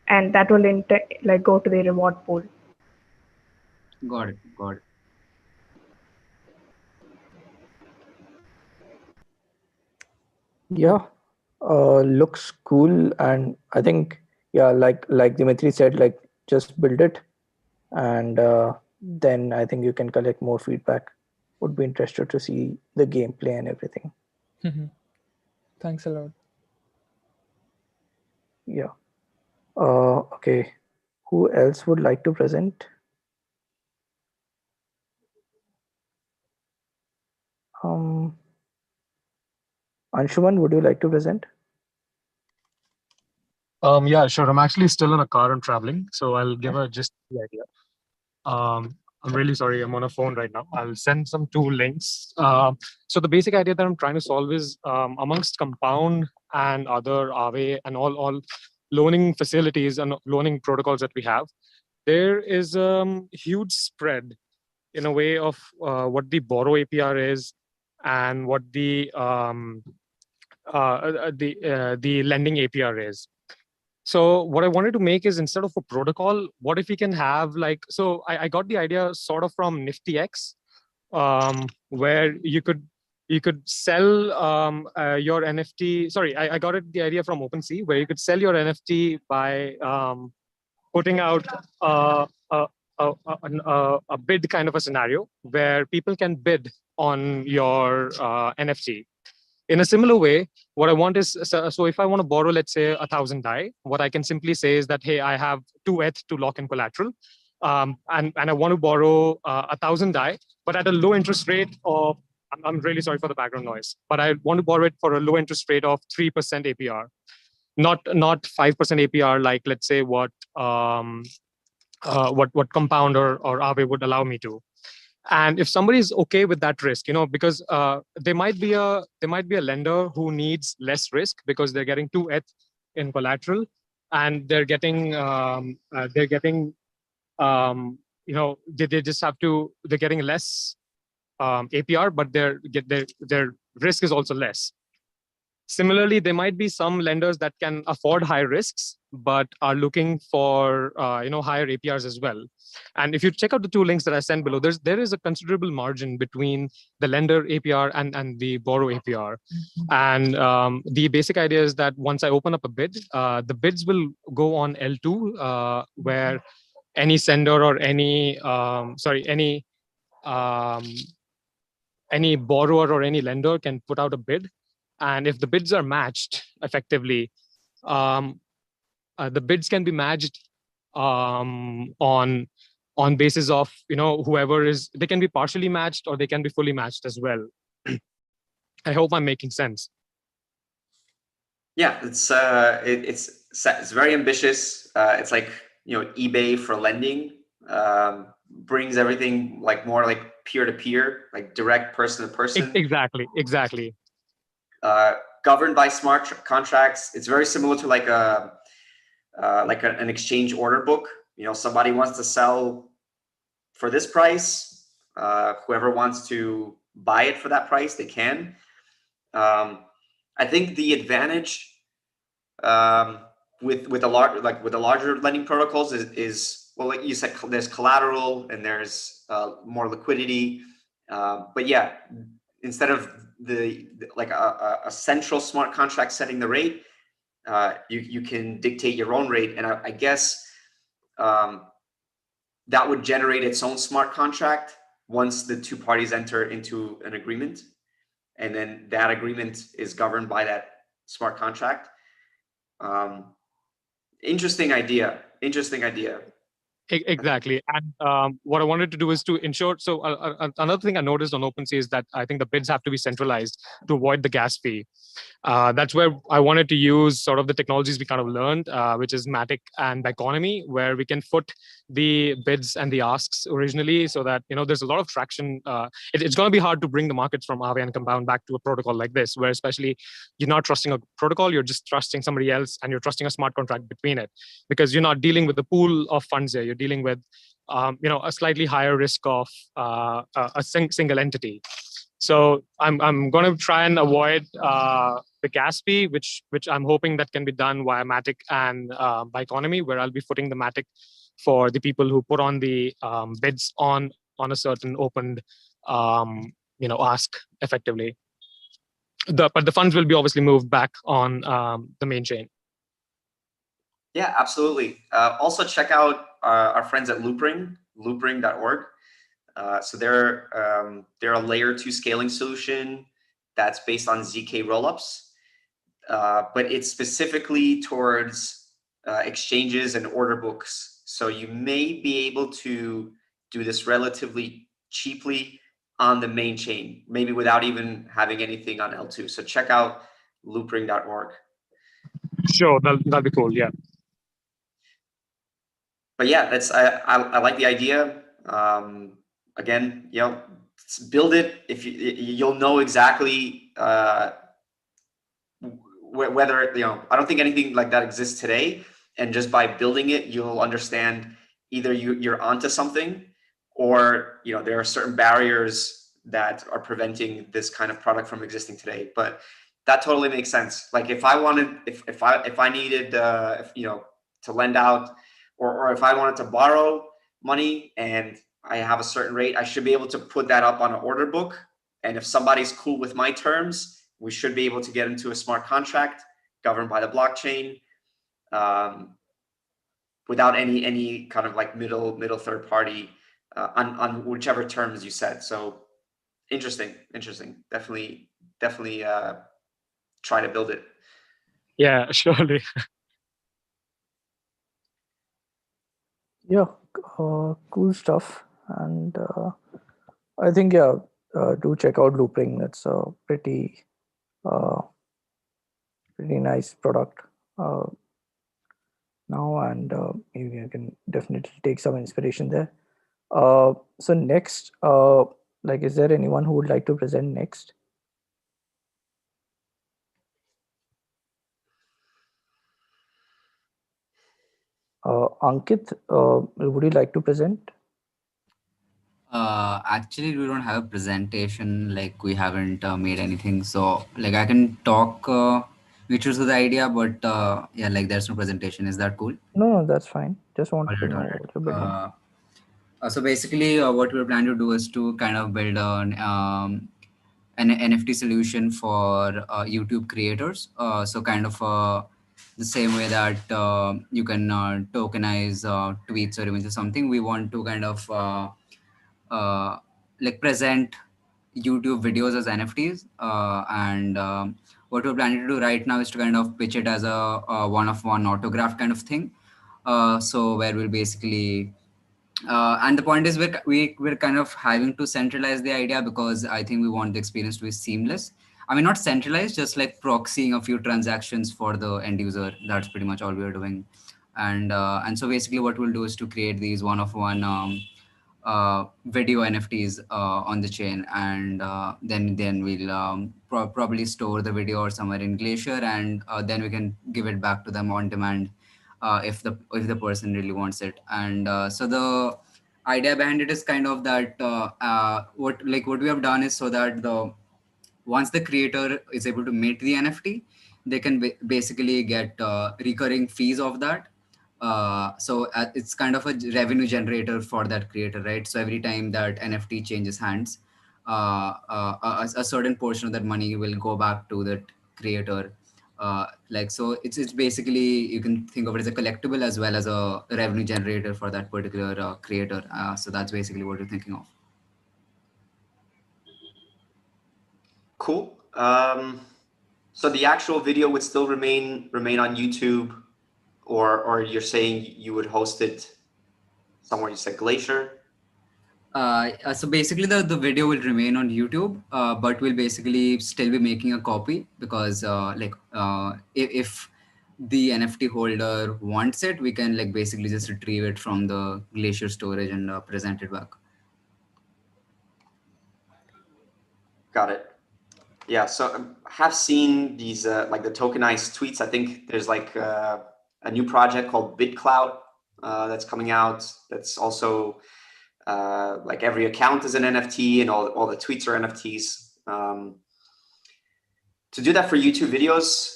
and that will like go to the reward pool. Got it. Got it. Yeah, looks cool, and I think like Dimitri said, like just build it, and then I think you can collect more feedback. Would be interested to see the gameplay and everything. Thanks a lot. Yeah. Okay. Who else would like to present? Anshuman, would you like to present? Yeah, sure. I'm actually still in a car and traveling, so I'll give a just the idea. I'm really sorry. I'm on a phone right now. I'll send some two links. So the basic idea that I'm trying to solve is amongst Compound and other Aave and all loaning facilities and loaning protocols that we have, there is a huge spread in a way of what the borrow APR is and what the lending APR is. So what I wanted to make is instead of a protocol, what if we can have like, so I got the idea sort of from NiftyX, where you could sell your NFT. Sorry, I got it the idea from OpenSea, where you could sell your NFT by putting out a bid kind of a scenario where people can bid on your NFT. In a similar way, what I want is, so if I want to borrow, let's say 1,000 DAI, what I can simply say is that, hey, I have 2 ETH to lock in collateral. And I want to borrow 1,000 DAI, but at a low interest rate of, I'm really sorry for the background noise, but I want to borrow it for a low interest rate of 3% APR, not 5% APR, like let's say what Compound or Aave would allow me to. And if somebody is okay with that risk, because there might be a lender who needs less risk because they're getting 2 ETH in collateral, and they're getting they just have to, they're getting less APR, but their risk is also less. Similarly, there might be some lenders that can afford high risks, but are looking for higher APRs as well. And if you check out the two links that I sent below, there is a considerable margin between the lender APR and the borrow APR. And the basic idea is that once I open up a bid, the bids will go on L2, where any sender or any any borrower or any lender can put out a bid, and if the bids are matched effectively, the bids can be matched on basis of whoever is. They can be partially matched or they can be fully matched as well. I hope I'm making sense. Yeah, it's very ambitious. It's like eBay for lending. Brings everything like more like peer-to-peer, like direct person to person. Exactly. Governed by smart contracts. It's very similar to like an exchange order book. Somebody wants to sell for this price. Whoever wants to buy it for that price, they can. I think the advantage with the larger lending protocols is well, like you said, there's collateral and there's more liquidity. But yeah, instead of a central smart contract setting the rate, you can dictate your own rate, and I guess that would generate its own smart contract once the two parties enter into an agreement, and then that agreement is governed by that smart contract. Interesting idea. Exactly. And what I wanted to do is to ensure. So another thing I noticed on OpenSea is that I think the bids have to be centralized to avoid the gas fee. That's where I wanted to use sort of the technologies we kind of learned, which is Matic and Biconomy, where we can foot the bids and the asks originally, so that there's a lot of traction. It's going to be hard to bring the markets from Aave and Compound back to a protocol like this, where especially you're not trusting a protocol, you're just trusting somebody else, and you're trusting a smart contract between it, because you're not dealing with a pool of funds here. You're dealing with a slightly higher risk of a single entity. So I'm going to try and avoid the gas fee, which I'm hoping that can be done via Matic and Biconomy, where I'll be footing the Matic for the people who put on the bids on a certain opened ask effectively. But the funds will be obviously moved back on the main chain. Yeah, absolutely. Also check out our friends at loopring.org. So they're a layer 2 scaling solution that's based on ZK rollups, but it's specifically towards exchanges and order books. So you may be able to do this relatively cheaply on the main chain, maybe without even having anything on L2. So check out loopring.org. Sure, that'll be cool. Yeah. But yeah, I like the idea. Again, build it. If you'll know exactly whether I don't think anything like that exists today, and just by building it, you'll understand either you're onto something, or there are certain barriers that are preventing this kind of product from existing today. But that totally makes sense. Like if I wanted, if I needed, to lend out, or if I wanted to borrow money and I have a certain rate, I should be able to put that up on an order book. And if somebody's cool with my terms, we should be able to get into a smart contract governed by the blockchain, without any kind of like middle third party on whichever terms you said. So interesting. Definitely try to build it. Yeah, surely. Yeah, cool stuff. And I think, do check out Loopring. It's a pretty nice product now, and maybe I can definitely take some inspiration there. So next, is there anyone who would like to present next? Ankit, would you like to present? Actually, we don't have a presentation, like we haven't made anything. So like I can talk which was the idea, but yeah, like there's no presentation. Is that cool? No, that's fine. Just want to Alright, know alright. what you're building. So basically, what we're planning to do is to kind of build an NFT solution for YouTube creators. So kind of the same way that you can tokenize tweets or images or something. We want to kind of like present YouTube videos as NFTs, and what we're planning to do right now is to kind of pitch it as a one-of-one autograph kind of thing. So where we'll basically and the point is we're kind of having to centralize the idea, because I think we want the experience to be seamless. I mean, not centralized, just like proxying a few transactions for the end user. That's pretty much all we're doing. And so basically what we'll do is to create these one-of-one video NFTs on the chain, and then we'll probably store the video or somewhere in Glacier, and then we can give it back to them on demand if the person really wants it. And so the idea behind it is kind of that what we have done is so that once the creator is able to mint the NFT, they can basically get recurring fees of that. So it's kind of a revenue generator for that creator, right? So every time that NFT changes hands, a certain portion of that money will go back to that creator. So it's basically, you can think of it as a collectible as well as a revenue generator for that particular creator. So that's basically what you're thinking of. Cool. So the actual video would still remain on YouTube, or you're saying you would host it somewhere? You said Glacier. So basically the video will remain on YouTube, but we'll basically still be making a copy, because if the NFT holder wants it, we can like basically just retrieve it from the Glacier storage and present it back. Got it. Yeah, so I have seen these like the tokenized tweets. I think there's like a new project called BitClout that's coming out. That's also like every account is an NFT and all the tweets are NFTs. To do that for YouTube videos,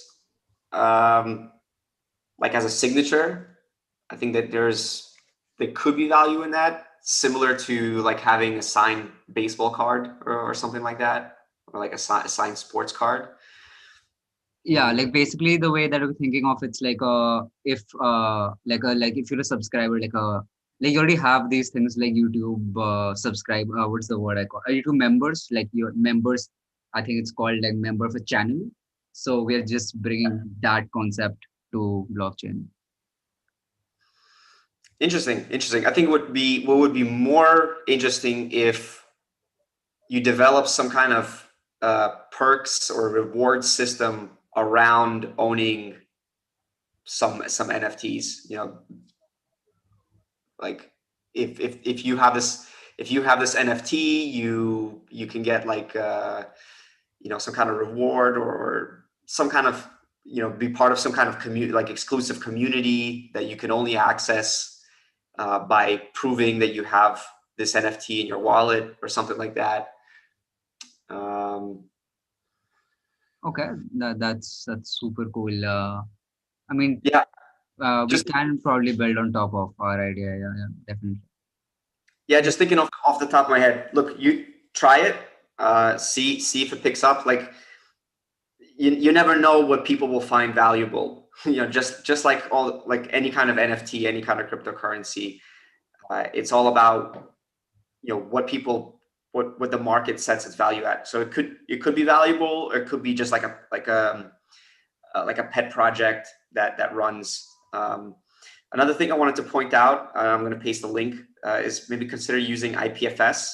like as a signature, I think that there could be value in that, similar to like having a signed baseball card or something like that, or like a signed sports card. Yeah, like basically the way that we're thinking of, it's like if you're a subscriber, like you already have these things like YouTube subscribe. What's the word I call? YouTube members, like your members. I think it's called like member of a channel. So we're just bringing that concept to blockchain. Interesting. I think what would be more interesting if you develop some kind of perks or reward system around owning some NFTs. You know, like if you have this NFT, you can get like some kind of reward or some kind of be part of some kind of community, like exclusive community that you can only access by proving that you have this NFT in your wallet or something like that. Okay, that's super cool. I mean, yeah, we can probably build on top of our idea. Yeah, definitely. Yeah, just thinking off the top of my head. Look, you try it, see if it picks up. Like you never know what people will find valuable. Just like any kind of NFT, any kind of cryptocurrency, it's all about what the market sets its value at. So it could be valuable, or it could be just like a pet project that runs. Another thing I wanted to point out, I'm going to paste the link, is maybe consider using IPFS.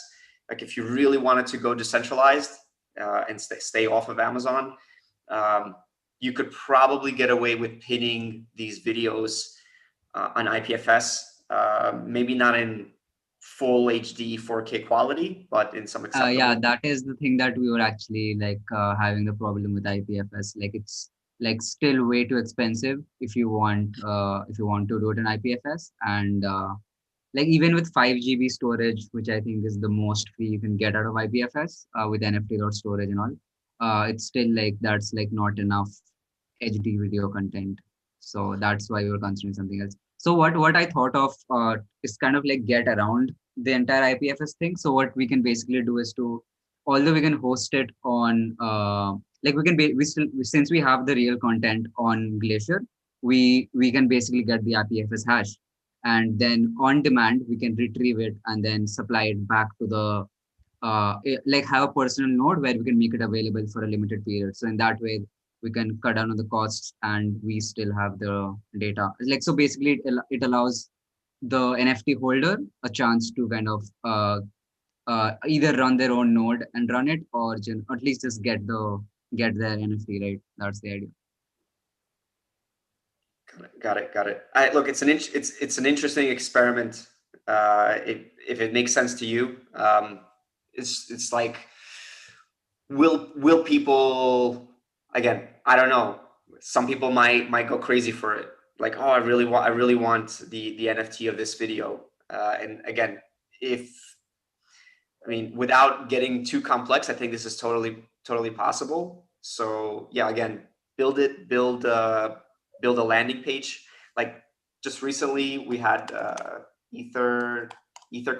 Like if you really wanted to go decentralized and stay off of Amazon, you could probably get away with pinning these videos on IPFS, maybe not in full HD 4K quality, but in some acceptable. Yeah, that is the thing that we were actually like having the problem with IPFS. Like it's like still way too expensive if you want to do it in IPFS, and like even with 5 GB storage, which I think is the most free you can get out of IPFS with NFT.storage and all, it's still like that's like not enough HD video content. So that's why we were considering something else. So what I thought of is kind of like get around the entire IPFS thing. So what we can basically do is to, although we can host it on like we can since we have the real content on Glacier, we can basically get the IPFS hash, and then on demand we can retrieve it and then supply it back to the like have a personal node where we can make it available for a limited period. So in that way we can cut down on the costs and we still have the data. Like, so basically it allows the NFT holder a chance to kind of either run their own node and run it, or at least just get their NFT, right? That's the idea. Got it. Look, it's an interesting experiment. If it makes sense to you, it's like, will people, again, I don't know. Some people might go crazy for it. Like, oh, I really want the NFT of this video. And again, without getting too complex, I think this is totally possible. So yeah, again, build a landing page. Like, just recently we had Ether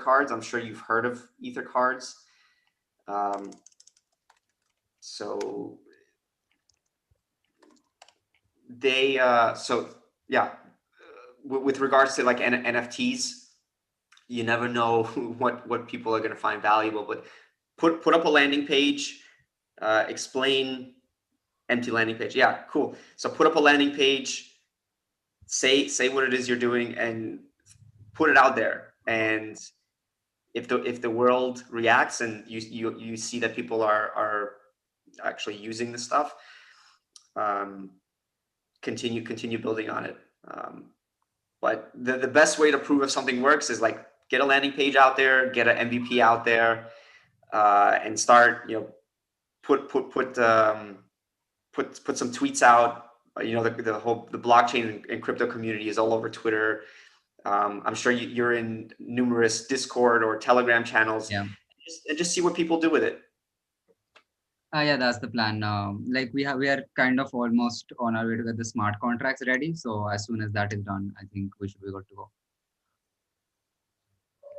cards. I'm sure you've heard of Ether cards. So they with regards to like NFTs, you never know what people are going to find valuable, but put up a landing page, explain. Empty landing page. Yeah, cool. So put up a landing page, say what it is you're doing, and put it out there. And if the world reacts and you see that people are actually using the stuff, continue building on it. But the best way to prove if something works is like get a landing page out there, get an MVP out there, and start, put some tweets out. The blockchain and crypto community is all over Twitter. I'm sure you're in numerous Discord or Telegram channels. Yeah. And just see what people do with it. Yeah, that's the plan. Like we are kind of almost on our way to get the smart contracts ready. So as soon as that is done, I think we should be good to go.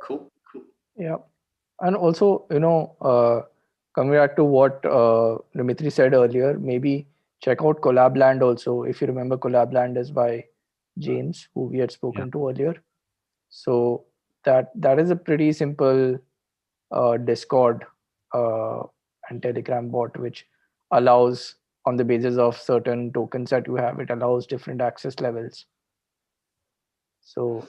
Cool. Yeah. And also, coming back to what Dimitri said earlier, maybe check out Collabland also. If you remember, Collabland is by James, who we had spoken to earlier. So that is a pretty simple Discord and Telegram bot, which allows, on the basis of certain tokens that you have, it allows different access levels. So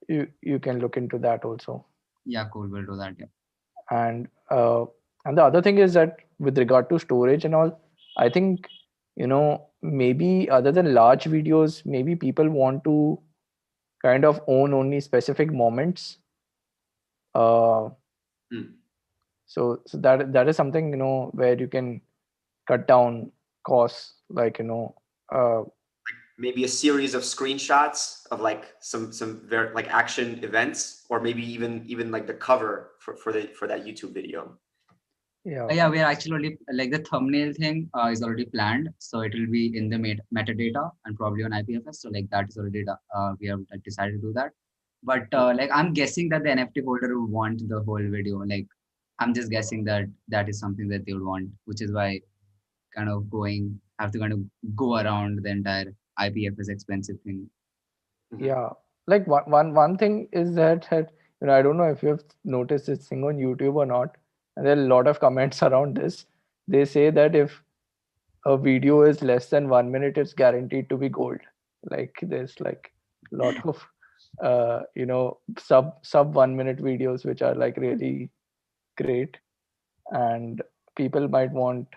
you can look into that also. Yeah, cool. We'll do that. Yeah. And the other thing is that with regard to storage and all, I think, maybe other than large videos, maybe people want to kind of own only specific moments. So that is something, where you can cut down costs, like, maybe a series of screenshots of like some very like action events, or maybe even like the cover for that YouTube video. Yeah, we are actually like the thumbnail thing is already planned, so it will be in the metadata and probably on IPFS. So like that is already we have decided to do that. But like I'm guessing that the NFT holder would want the whole video. Like I'm just guessing that is something that they would want, which is why have to go around the entire IPFS expensive thing. Yeah, like one thing is that I don't know if you have noticed this thing on YouTube or not, and there are a lot of comments around this. They say that if a video is less than 1 minute, it's guaranteed to be gold. Like there's like a lot of sub 1 minute videos which are like really great, and people might want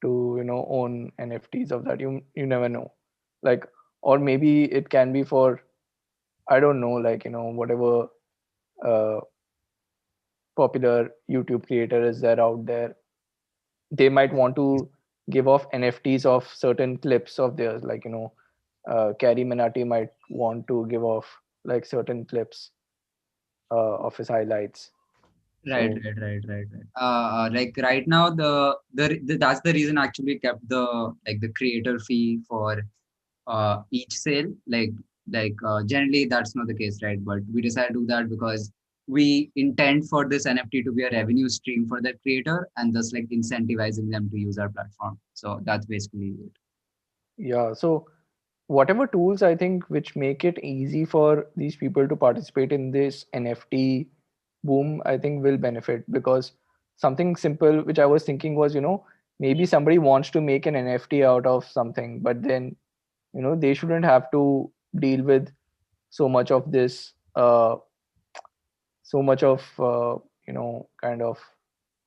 to own NFTs of that. You never know, like, or maybe it can be for, I don't know, like whatever popular YouTube creator is there out there, they might want to give off NFTs of certain clips of theirs, like Carrie Minati might want to give off like certain clips of his highlights. Right. Like right now, the that's the reason actually we kept the creator fee for each sale. Like generally that's not the case, right? But we decided to do that because we intend for this NFT to be a revenue stream for the creator, and thus like incentivizing them to use our platform. So that's basically it. Yeah. So whatever tools I think which make it easy for these people to participate in this NFT boom, I think will benefit, because something simple which I was thinking was, maybe somebody wants to make an NFT out of something, but then, they shouldn't have to deal with so much of this, so much of, kind of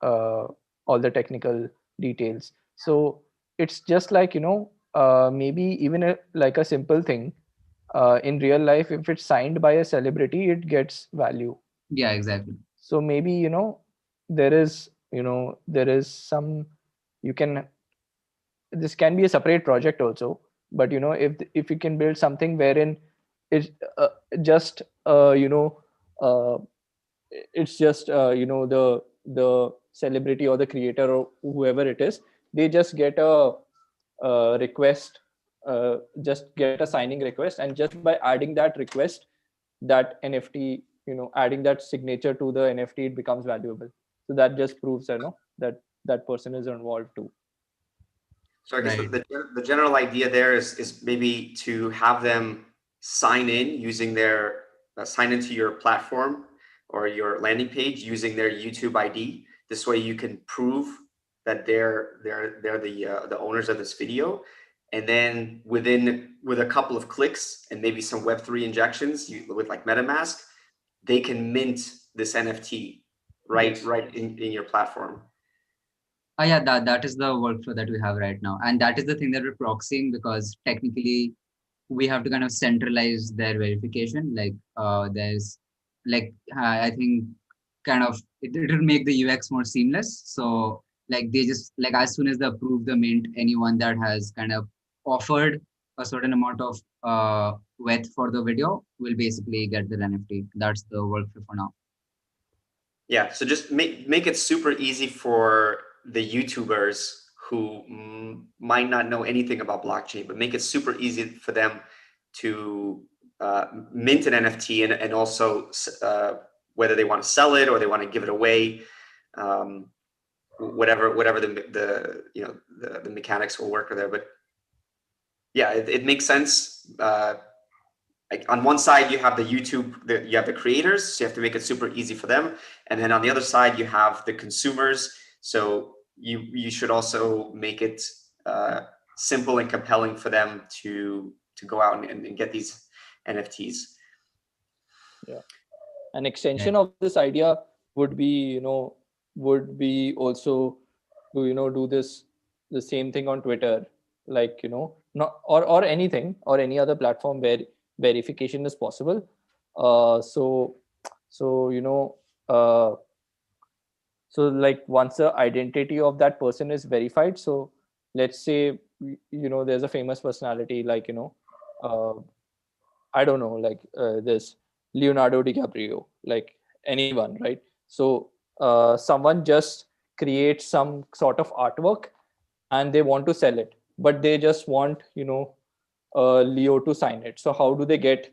all the technical details. So it's just like, maybe even like a simple thing in real life, if it's signed by a celebrity, it gets value. Yeah, exactly. So maybe, there is some, you can, this can be a separate project also, but if you can build something wherein it's just uh, it's just the celebrity or the creator or whoever it is, they just get a request, just get a signing request, and just by adding that request, that NFT, adding that signature to the NFT, it becomes valuable. So that just proves that that person is involved too. So I guess Right. the general idea there is maybe to have them sign in using their sign into your platform or your landing page using their YouTube ID. This way you can prove that they're the owners of this video, and then with a couple of clicks and maybe some Web3 injections with like MetaMask, they can mint this NFT right Yes. right in your platform. Yeah, that is the workflow that we have right now. And that is the thing that we're proxying, because technically we have to kind of centralize their verification. Like there's like I think kind of it'll make the UX more seamless. So like they just like as soon as they approve the mint, anyone that has kind of offered a certain amount of width for the video will basically get the NFT. That's the workflow for now. Yeah, so just make it super easy for the YouTubers who might not know anything about blockchain, but make it super easy for them to mint an NFT and also whether they want to sell it or they want to give it away, whatever the mechanics will work there. But yeah, it makes sense. Like on one side you have the YouTube, you have the creators, so you have to make it super easy for them, and then on the other side you have the consumers. So you should also make it simple and compelling for them to go out and get these NFTs. Yeah, an extension of this idea would be also to do this the same thing on Twitter, like not or anything or any other platform where verification is possible. So uh, so like once the identity of that person is verified, so let's say there's a famous personality like uh, I don't know, like this Leonardo DiCaprio, like anyone, right? So someone just creates some sort of artwork and they want to sell it, but they just want Leo to sign it. So how do they get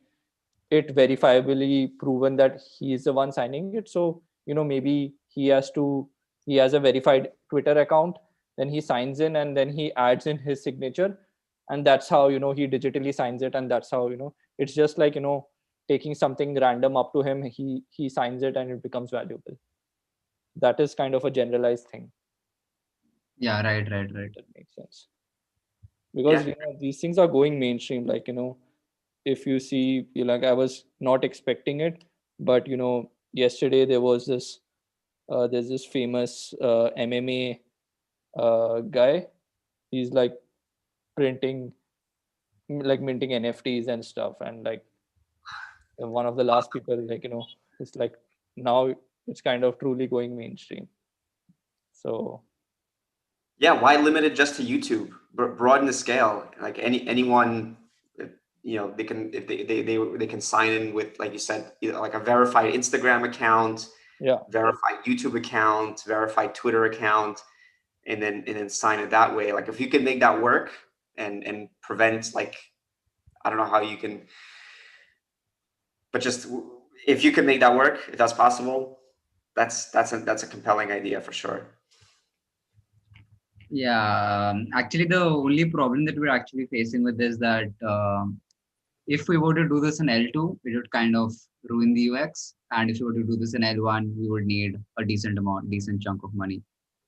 it verifiably proven that he is the one signing it? So maybe he has a verified Twitter account, then he signs in and then he adds in his signature, and that's how he digitally signs it, and that's how it's just like taking something random up to him, he signs it and it becomes valuable. That is kind of a generalized thing. Yeah, right. That makes sense, because these things are going mainstream. Like if you see, like I was not expecting it, but yesterday there was this there's this famous MMA guy. He's like printing, like minting NFTs and stuff, and like one of the last people, like it's like now it's kind of truly going mainstream. So Yeah, why limit it just to YouTube? Broaden the scale. Like anyone, they can, if they can sign in with, like you said, like a verified Instagram account, yeah, verified YouTube account, verified Twitter account, and then sign it that way. Like if you can make that work and prevent, like, I don't know how you can, but just if you can make that work, if that's possible, that's a compelling idea for sure. Yeah, actually, the only problem that we're actually facing with is that if we were to do this in L2, it would kind of ruin the UX. And if we were to do this in L1, we would need a decent chunk of money.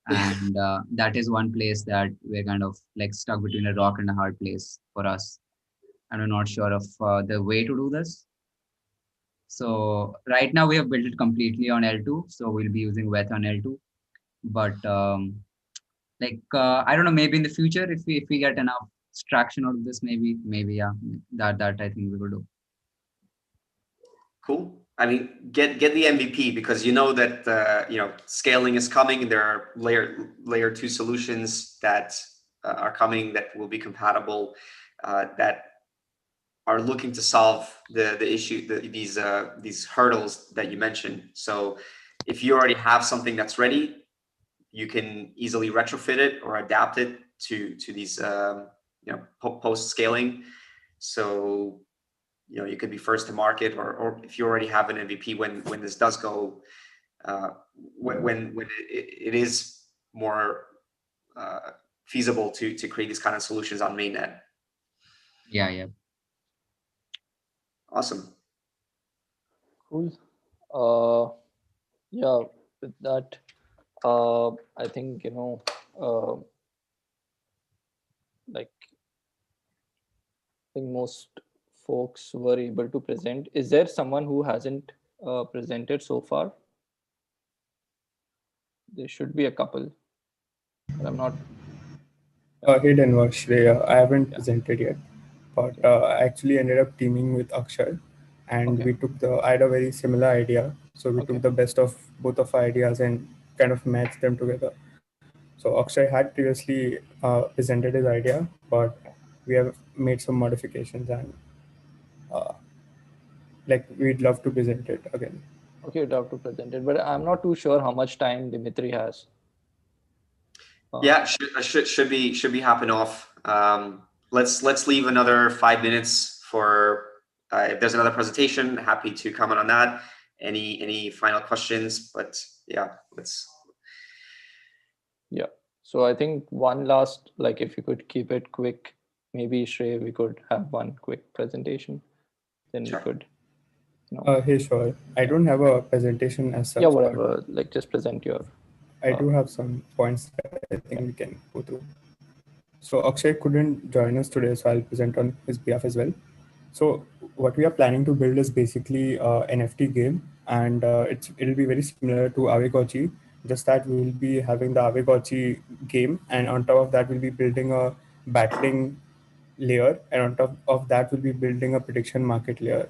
And that is one place that we're kind of like stuck between a rock and a hard place for us. And we're not sure of the way to do this. So right now we have built it completely on L2. So we'll be using Weth on L2. But I don't know, maybe in the future, if we get enough traction out of this, maybe yeah, that I think we will do. Cool. I mean, get the MVP, because you know that scaling is coming. There are layer 2 solutions that are coming that will be compatible, that are looking to solve the issue, these hurdles that you mentioned. So if you already have something that's ready, you can easily retrofit it or adapt it to these post scaling. So you could be first to market, or if you already have an MVP, when this does go, when it is more feasible to create these kind of solutions on mainnet. Yeah. Awesome. Cool. Yeah, with that, I think, like, I think most folks were able to present. Is there someone who hasn't presented so far? There should be a couple, but I'm not. Hey Denver, Shreya, I haven't Yeah. presented yet, but I actually ended up teaming with Akshay, and Okay. I had a very similar idea. So we Okay. took the best of both of our ideas and kind of matched them together. So Akshay had previously presented his idea, but we have made some modifications, and we'd love to present it again. Okay, you'd have to present it, but I'm not too sure how much time Dimitri has. Yeah, should be hopping off. Let's leave another 5 minutes for if there's another presentation. Happy to comment on that. Any final questions? But yeah, let's. Yeah. So I think one last, if you could keep it quick, maybe Shrey, we could have one quick presentation. Then Sure. we could. Hey, sure. I don't have a presentation as such. Yeah, whatever. Just present your. I do have some points that I think we can go through. So Akshay couldn't join us today, so I'll present on his behalf as well. So what we are planning to build is basically a NFT game, and it'll be very similar to Aavegotchi, just that we'll be having the Aavegotchi game, and on top of that we'll be building a battling layer, and on top of that we'll be building a prediction market layer.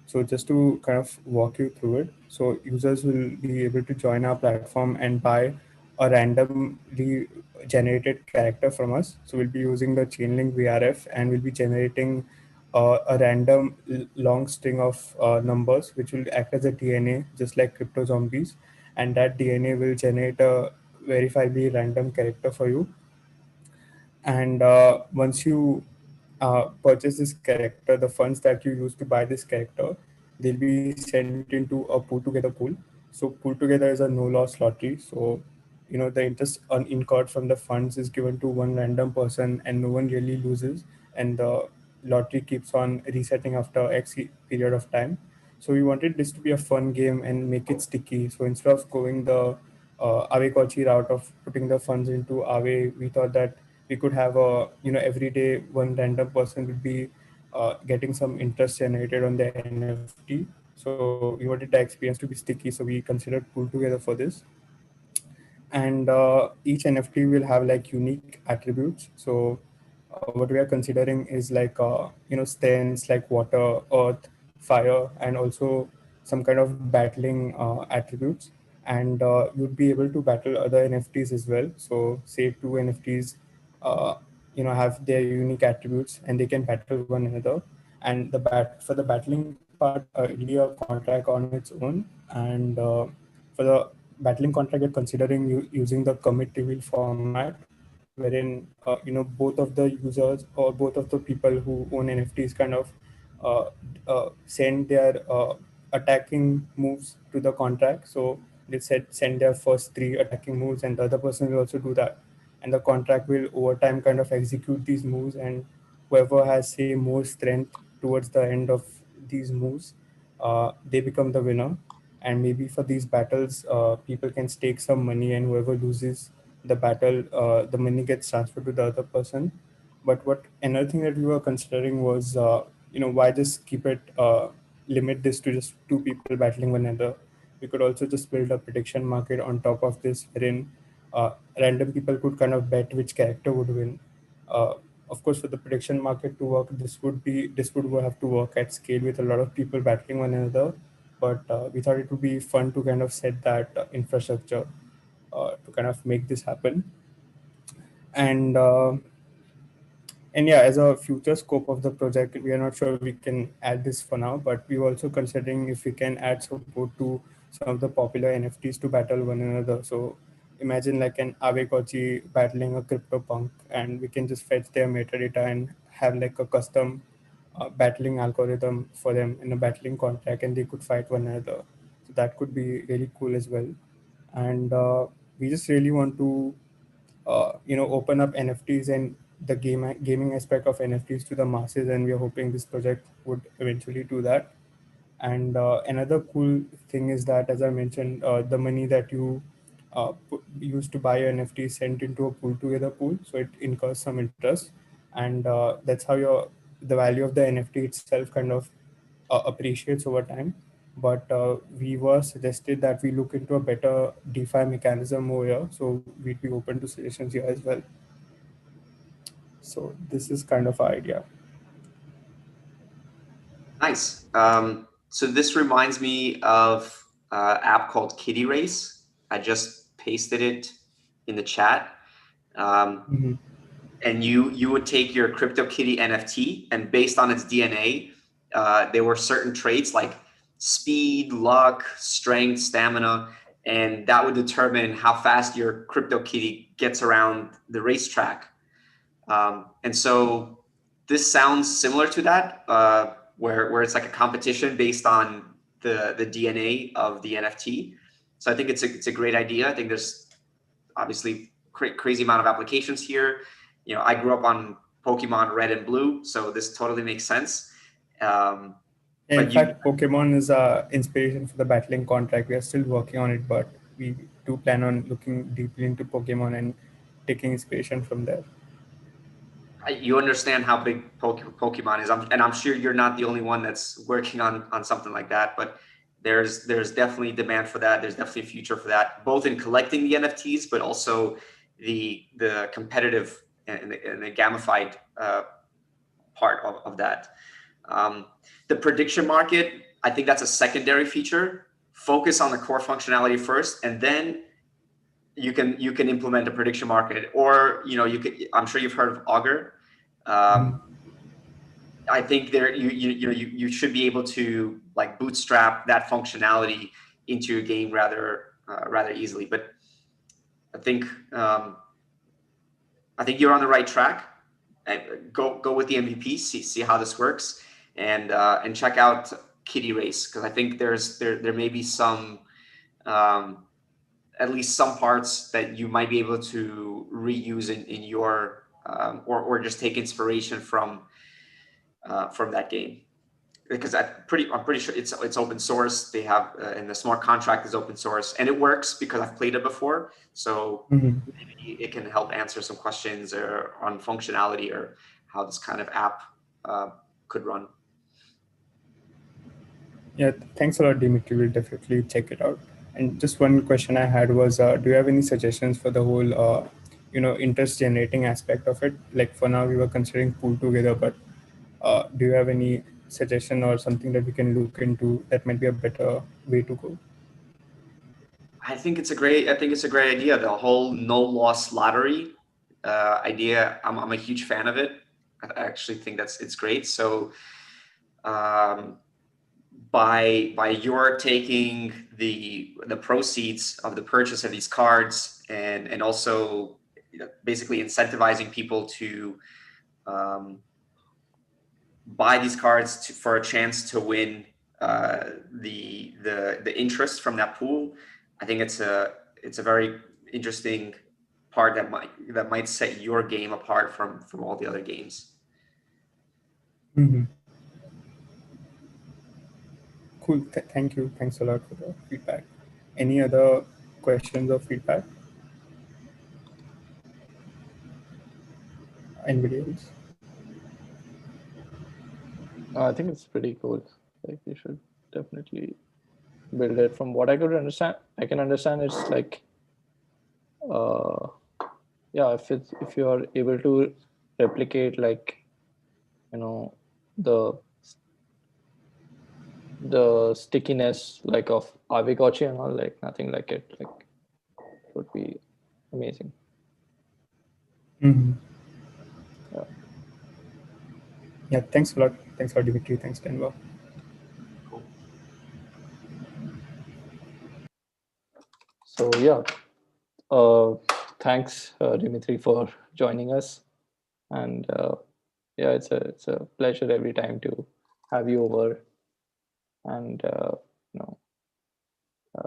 So just to kind of walk you through it, so users will be able to join our platform and buy a randomly generated character from us. So we'll be using the Chainlink VRF, and we'll be generating a random long string of numbers, which will act as a DNA, just like crypto zombies. And that DNA will generate a verifiably random character for you. And once you purchase this character, the funds that you use to buy this character, they'll be sent into a pool together pool. So pool together is a no loss lottery. So the interest incurred from the funds is given to one random person, and no one really loses, and the lottery keeps on resetting after period of time. So we wanted this to be a fun game and make it sticky. So instead of going the Aavegotchi route of putting the funds into Aave, we thought that we could have every day one random person would be getting some interest generated on the NFT. So we wanted the experience to be sticky, so we considered pool together for this. And each NFT will have like unique attributes. So what we are considering is stands like water, earth, fire, and also some kind of battling attributes. And you'd be able to battle other NFTs as well. So say two NFTs have their unique attributes, and they can battle one another. And for the battling part, it'll be a contract on its own. And for the battling contract, we're considering using the commit reveal format, wherein both of the users or both of the people who own NFTs kind of send their attacking moves to the contract. So they send their first three attacking moves, and the other person will also do that. and the contract will over time kind of execute these moves, and whoever has say more strength towards the end of these moves, they become the winner. And maybe for these battles, people can stake some money, and whoever loses the battle, the money gets transferred to the other person. But what another thing that we were considering was, why just keep it, limit this to just two people battling one another? We could also just build a prediction market on top of this, wherein random people could kind of bet which character would win. Uh, of course, for the prediction market to work, this would have to work at scale with a lot of people battling one another. But we thought it would be fun to kind of set that infrastructure to kind of make this happen. And yeah, as a future scope of the project, we are not sure we can add this for now, but we're also considering if we can add support to some of the popular NFTs to battle one another. So imagine like an Avekochi battling a CryptoPunk, and we can just fetch their metadata and have like a custom battling algorithm for them in a battling contract, and they could fight one another. So that could be really cool as well. And we just really want to open up NFTs and the gaming aspect of NFTs to the masses, and we are hoping this project would eventually do that. And another cool thing is that, as I mentioned, the money that you use to buy an NFT is sent into a pool together pool, so it incurs some interest, and that's how the value of the NFT itself kind of appreciates over time. But we were suggested that we look into a better DeFi mechanism over here, so we'd be open to suggestions here as well. So this is kind of our idea. Nice. So this reminds me of an app called Kitty Race. I just pasted it in the chat. And you would take your CryptoKitty NFT, and based on its DNA, there were certain traits like speed, luck, strength, stamina, and that would determine how fast your CryptoKitty gets around the racetrack. And so this sounds similar to that, where it's like a competition based on the DNA of the NFT. So I think it's a great idea. I think there's obviously crazy amount of applications here. I grew up on Pokemon Red and Blue, so this totally makes sense. In fact, Pokemon is inspiration for the battling contract. We are still working on it, but we do plan on looking deeply into Pokemon and taking inspiration from there. You understand how big Pokemon is, and I'm sure you're not the only one that's working on something like that, but there's definitely demand for that. There's definitely a future for that, both in collecting the NFTs, but also the competitive and the gamified part of that. The prediction market, I think that's a secondary feature. Focus on the core functionality first, and then you can implement a prediction market, or you could. I'm sure you've heard of Augur. I think there you should be able to like bootstrap that functionality into your game rather easily. But I think you're on the right track. Go with the MVP. See how this works, and check out Kitty Race, because I think there may be some. At least some parts that you might be able to reuse in your or just take inspiration from that game, because I'm pretty sure it's open source. They have and the smart contract is open source, and it works because I've played it before. So maybe it can help answer some questions or on functionality or how this kind of app could run. Yeah, thanks a lot, Dimitri. We'll definitely check it out. And just one question I had was, do you have any suggestions for the whole, interest generating aspect of it? Like for now, we were considering pool together, but do you have any suggestion or something that we can look into that might be a better way to go? I think it's a great idea. The whole no loss lottery idea. I'm a huge fan of it. I actually think it's great. So by your taking the proceeds of the purchase of these cards and also basically incentivizing people to buy these cards for a chance to win the interest from that pool. I think it's a very interesting part that might set your game apart from all the other games. Mm-hmm. Cool. Thank you. Thanks a lot for the feedback. Any other questions or feedback? Anybody else? I think it's pretty cool. Like you should definitely build it. From what I could understand, I can understand it's like, yeah, if you are able to replicate like, you know, the stickiness like of Aavikochi and all, like nothing like it. Like it would be amazing. Mm-hmm. Yeah. Yeah, thanks a lot. Thanks a lot, Dimitri. Thanks, Denver. Cool. So yeah, thanks Dimitri for joining us, and yeah, it's a pleasure every time to have you over, and you know.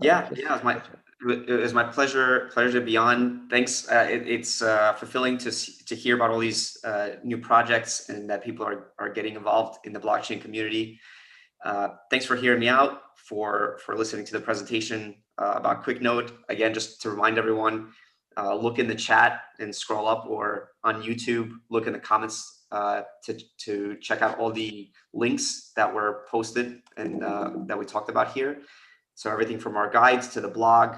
Yeah, it was my pleasure to be on. Thanks. It's fulfilling to hear about all these new projects and that people are getting involved in the blockchain community. Thanks for hearing me out, for listening to the presentation about QuikNode. Again, just to remind everyone, look in the chat and scroll up, or on YouTube, look in the comments to check out all the links that were posted and that we talked about here. So everything from our guides to the blog,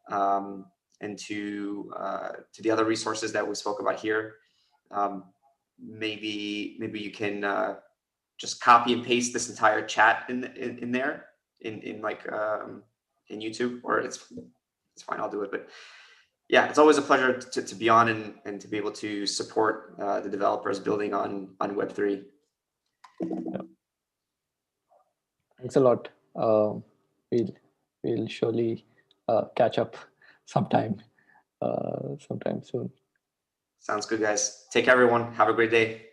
and to the other resources that we spoke about here. Maybe you can just copy and paste this entire chat in there in YouTube, or it's fine, I'll do it. But yeah, it's always a pleasure to be on and to be able to support the developers building on Web3. Yeah. Thanks a lot. We'll surely catch up sometime soon. Sounds good, guys. Take care, everyone. Have a great day.